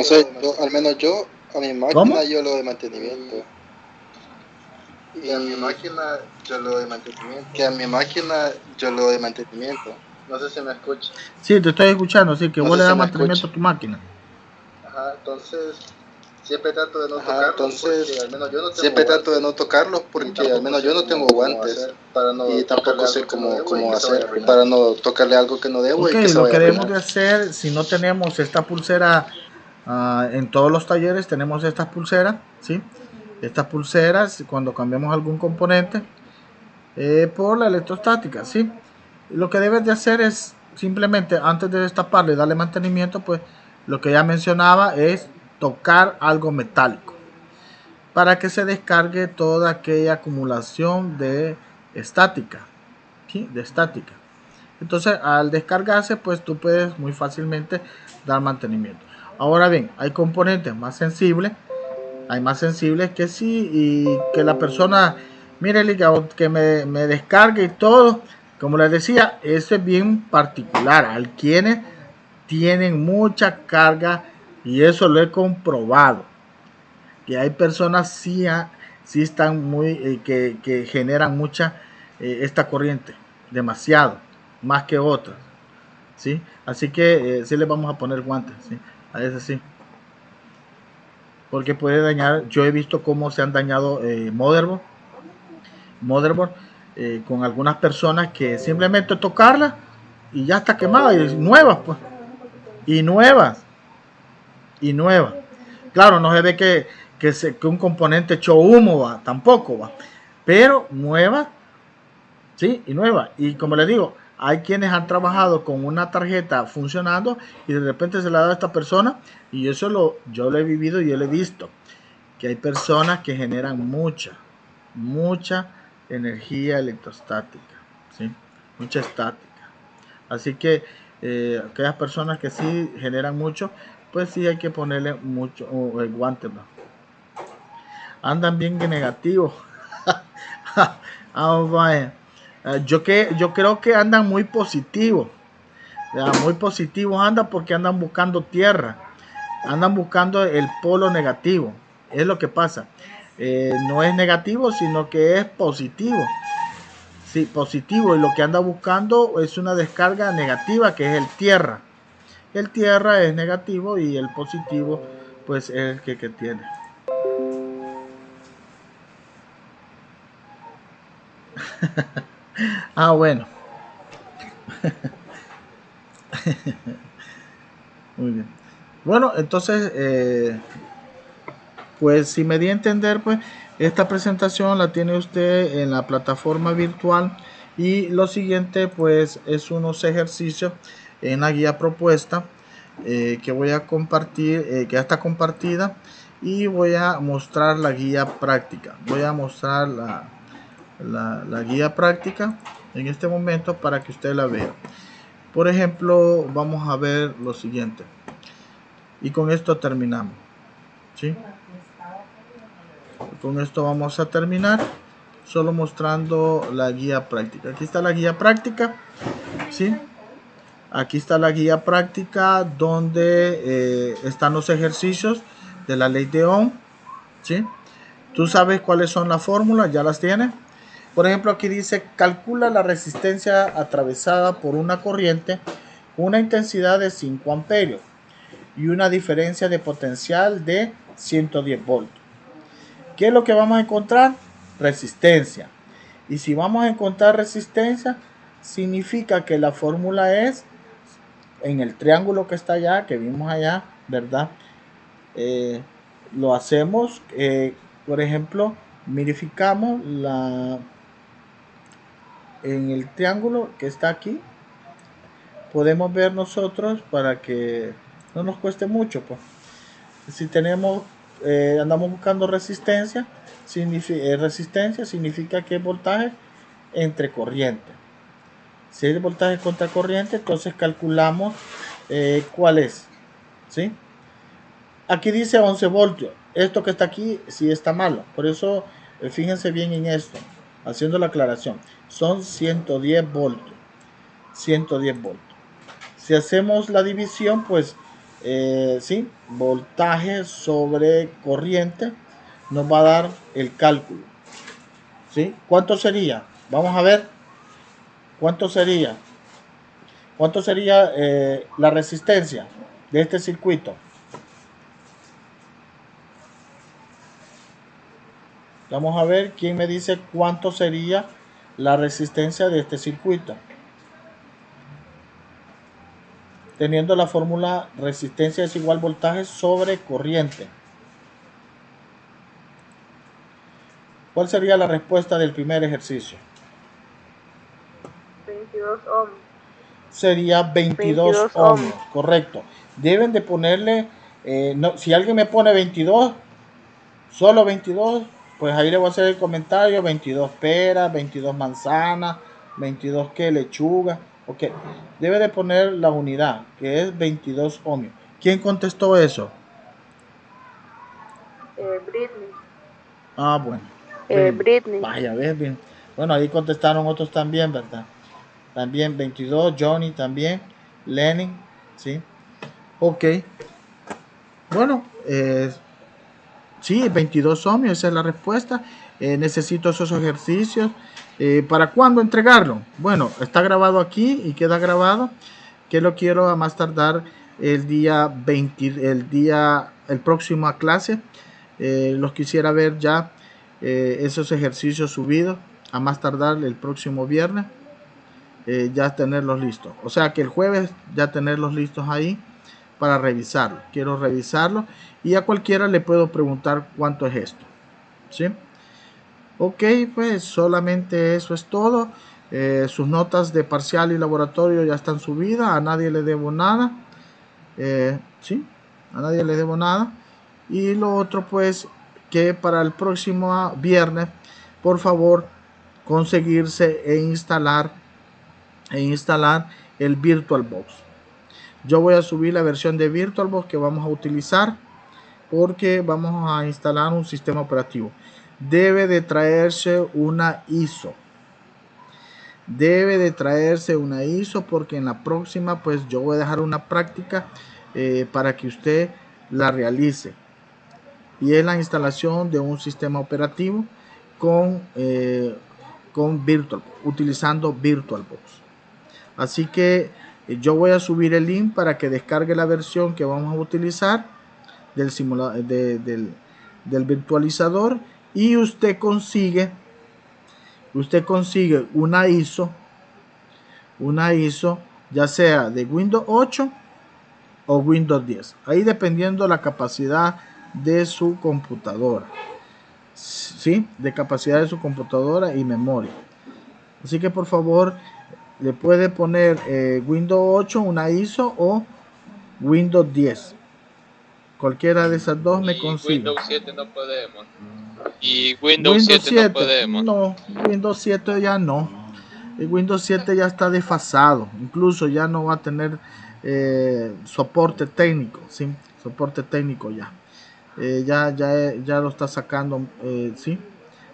sé, al menos yo, a mi máquina ¿Cómo? yo lo de mantenimiento. Y a mi máquina yo lo de mantenimiento. No sé si me escucha. Sí, te estoy escuchando, sí, que No vos sé le si das me mantenimiento escucha. a tu máquina. Ajá, entonces siempre trato de no tocarlos porque al menos yo no tengo guantes y tampoco sé cómo hacer para no tocarle algo que no debo Ok, y que se lo que vaya a debemos arruinar. de hacer, si no tenemos esta pulsera, en todos los talleres tenemos estas pulseras, ¿sí? Estas pulseras, cuando cambiamos algún componente, por la electrostática, ¿sí? Lo que debes de hacer es simplemente, antes de destaparle y darle mantenimiento, pues lo que ya mencionaba es tocar algo metálico para que se descargue toda aquella acumulación de estática, ¿sí? De estática. Entonces, al descargarse, pues tú puedes muy fácilmente dar mantenimiento. Ahora bien, hay componentes más sensibles. Hay más sensibles que sí, y que la persona, mire, que me descargue y todo. Como les decía, eso es bien particular. Hay quienes tienen mucha carga, y eso lo he comprobado. Que hay personas sí están muy, que generan mucha esta corriente, demasiado, más que otras, ¿sí? Así que sí les vamos a poner guantes, ¿sí? A veces sí. Porque puede dañar, yo he visto cómo se han dañado motherboard con algunas personas que simplemente tocarla y ya está quemada, y nuevas, pues, y nuevas, claro, no se ve que un componente echó humo, va, tampoco va, pero nuevas, sí, y nuevas. Y como les digo, hay quienes han trabajado con una tarjeta funcionando y de repente se la da a esta persona, y eso yo lo he vivido y yo lo he visto, que hay personas que generan mucha energía electrostática, ¿sí? Mucha estática. Así que aquellas personas que sí generan mucho, pues sí hay que ponerle mucho guante, ¿no? Andan bien negativos. Vaya. Yo creo que andan muy positivos. Muy positivos andan porque andan buscando tierra. Andan buscando el polo negativo. Es lo que pasa. no es negativo, sino que es positivo. Sí, positivo, y lo que anda buscando es una descarga negativa, que es el tierra. El tierra es negativo y el positivo pues es el que tiene. Ah, bueno. Muy bien. Bueno, entonces, pues si me di a entender, pues esta presentación la tiene usted en la plataforma virtual, y lo siguiente pues es unos ejercicios en la guía propuesta que voy a compartir, que ya está compartida, y voy a mostrar la guía práctica. Voy a mostrar la guía práctica en este momento para que usted la vea. Por ejemplo, vamos a ver lo siguiente, y con esto terminamos, ¿sí? Con esto vamos a terminar, solo mostrando la guía práctica. Aquí está la guía práctica, ¿sí? Aquí está la guía práctica donde están los ejercicios de la ley de Ohm, ¿sí? Tú sabes cuáles son las fórmulas, ya las tienes. Por ejemplo, aquí dice: calcula la resistencia atravesada por una corriente con una intensidad de 5 amperios y una diferencia de potencial de 110 voltios. ¿Qué es lo que vamos a encontrar? Resistencia. Y si vamos a encontrar resistencia, significa que la fórmula es en el triángulo que está allá, que vimos allá, ¿verdad? Lo hacemos, por ejemplo, verificamos en el triángulo que está aquí. Podemos ver nosotros, para que no nos cueste mucho, pues. Si tenemos, andamos buscando resistencia, significa que es voltaje entre corriente. Si es voltaje contra corriente, entonces calculamos cuál es, ¿sí? Aquí dice 11 voltios. Esto que está aquí sí está malo. Por eso fíjense bien en esto, haciendo la aclaración. Son 110 voltios. 110 voltios. Si hacemos la división, pues sí, voltaje sobre corriente nos va a dar el cálculo, ¿sí? ¿Cuánto sería? Vamos a ver. ¿Cuánto sería? ¿Cuánto sería la resistencia de este circuito? Vamos a ver quién me dice cuánto sería la resistencia de este circuito. Teniendo la fórmula resistencia es igual voltaje sobre corriente. ¿Cuál sería la respuesta del primer ejercicio? 22 ohms. Sería 22 ohms, correcto. Deben de ponerle, no, si alguien me pone 22, solo 22, pues ahí le voy a hacer el comentario: 22 peras, 22 manzanas, 22 que lechuga. Ok, debe de poner la unidad, que es 22 ohmios. ¿Quién contestó eso? Britney. Ah, bueno. Britney. Vaya, ves bien. Bueno, ahí contestaron otros también, ¿verdad? También 22, Johnny también, Lenin, ¿sí? Ok. Bueno, sí, 22 ohmios, esa es la respuesta. Necesito esos ejercicios. ¿Para cuándo entregarlo? Bueno, está grabado aquí y queda grabado, que lo quiero a más tardar el día 20, el próximo a clase. Los quisiera ver ya esos ejercicios subidos a más tardar el próximo viernes, ya tenerlos listos. O sea que el jueves ya tenerlos listos ahí para revisarlo. Quiero revisarlo, y a cualquiera le puedo preguntar cuánto es esto, ¿sí? Ok, pues solamente eso es todo. Sus notas de parcial y laboratorio ya están subidas. A nadie le debo nada. Sí, a nadie le debo nada. Y lo otro, pues, que para el próximo viernes, por favor, conseguirse e instalar el VirtualBox. Yo voy a subir la versión de VirtualBox que vamos a utilizar, porque vamos a instalar un sistema operativo. Debe de traerse una ISO. Porque en la próxima pues yo voy a dejar una práctica para que usted la realice. y es la instalación de un sistema operativo con VirtualBox, utilizando VirtualBox. Así que yo voy a subir el link para que descargue la versión que vamos a utilizar del simulador del virtualizador, y usted consigue una ISO ya sea de Windows 8 o Windows 10, ahí dependiendo la capacidad de su computadora, ¿sí? De capacidad de su computadora y memoria. Así que por favor le puede poner Windows 8 una ISO o Windows 10, cualquiera de esas dos me consigue. Windows 7 no podemos. Y Windows 7 no podemos. No, Windows 7 ya no. El Windows 7 ya está desfasado. Incluso ya no va a tener soporte técnico. ¿Sí? Soporte técnico ya. Ya lo está sacando. ¿Sí?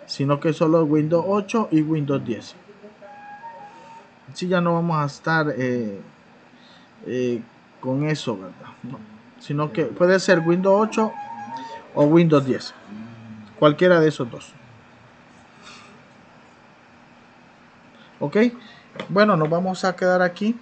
Sino que solo Windows 8 y Windows 10. Sí, ya no vamos a estar con eso, ¿verdad? No. Sino que puede ser Windows 8 o Windows 10. Cualquiera de esos dos. Ok, bueno, nos vamos a quedar aquí.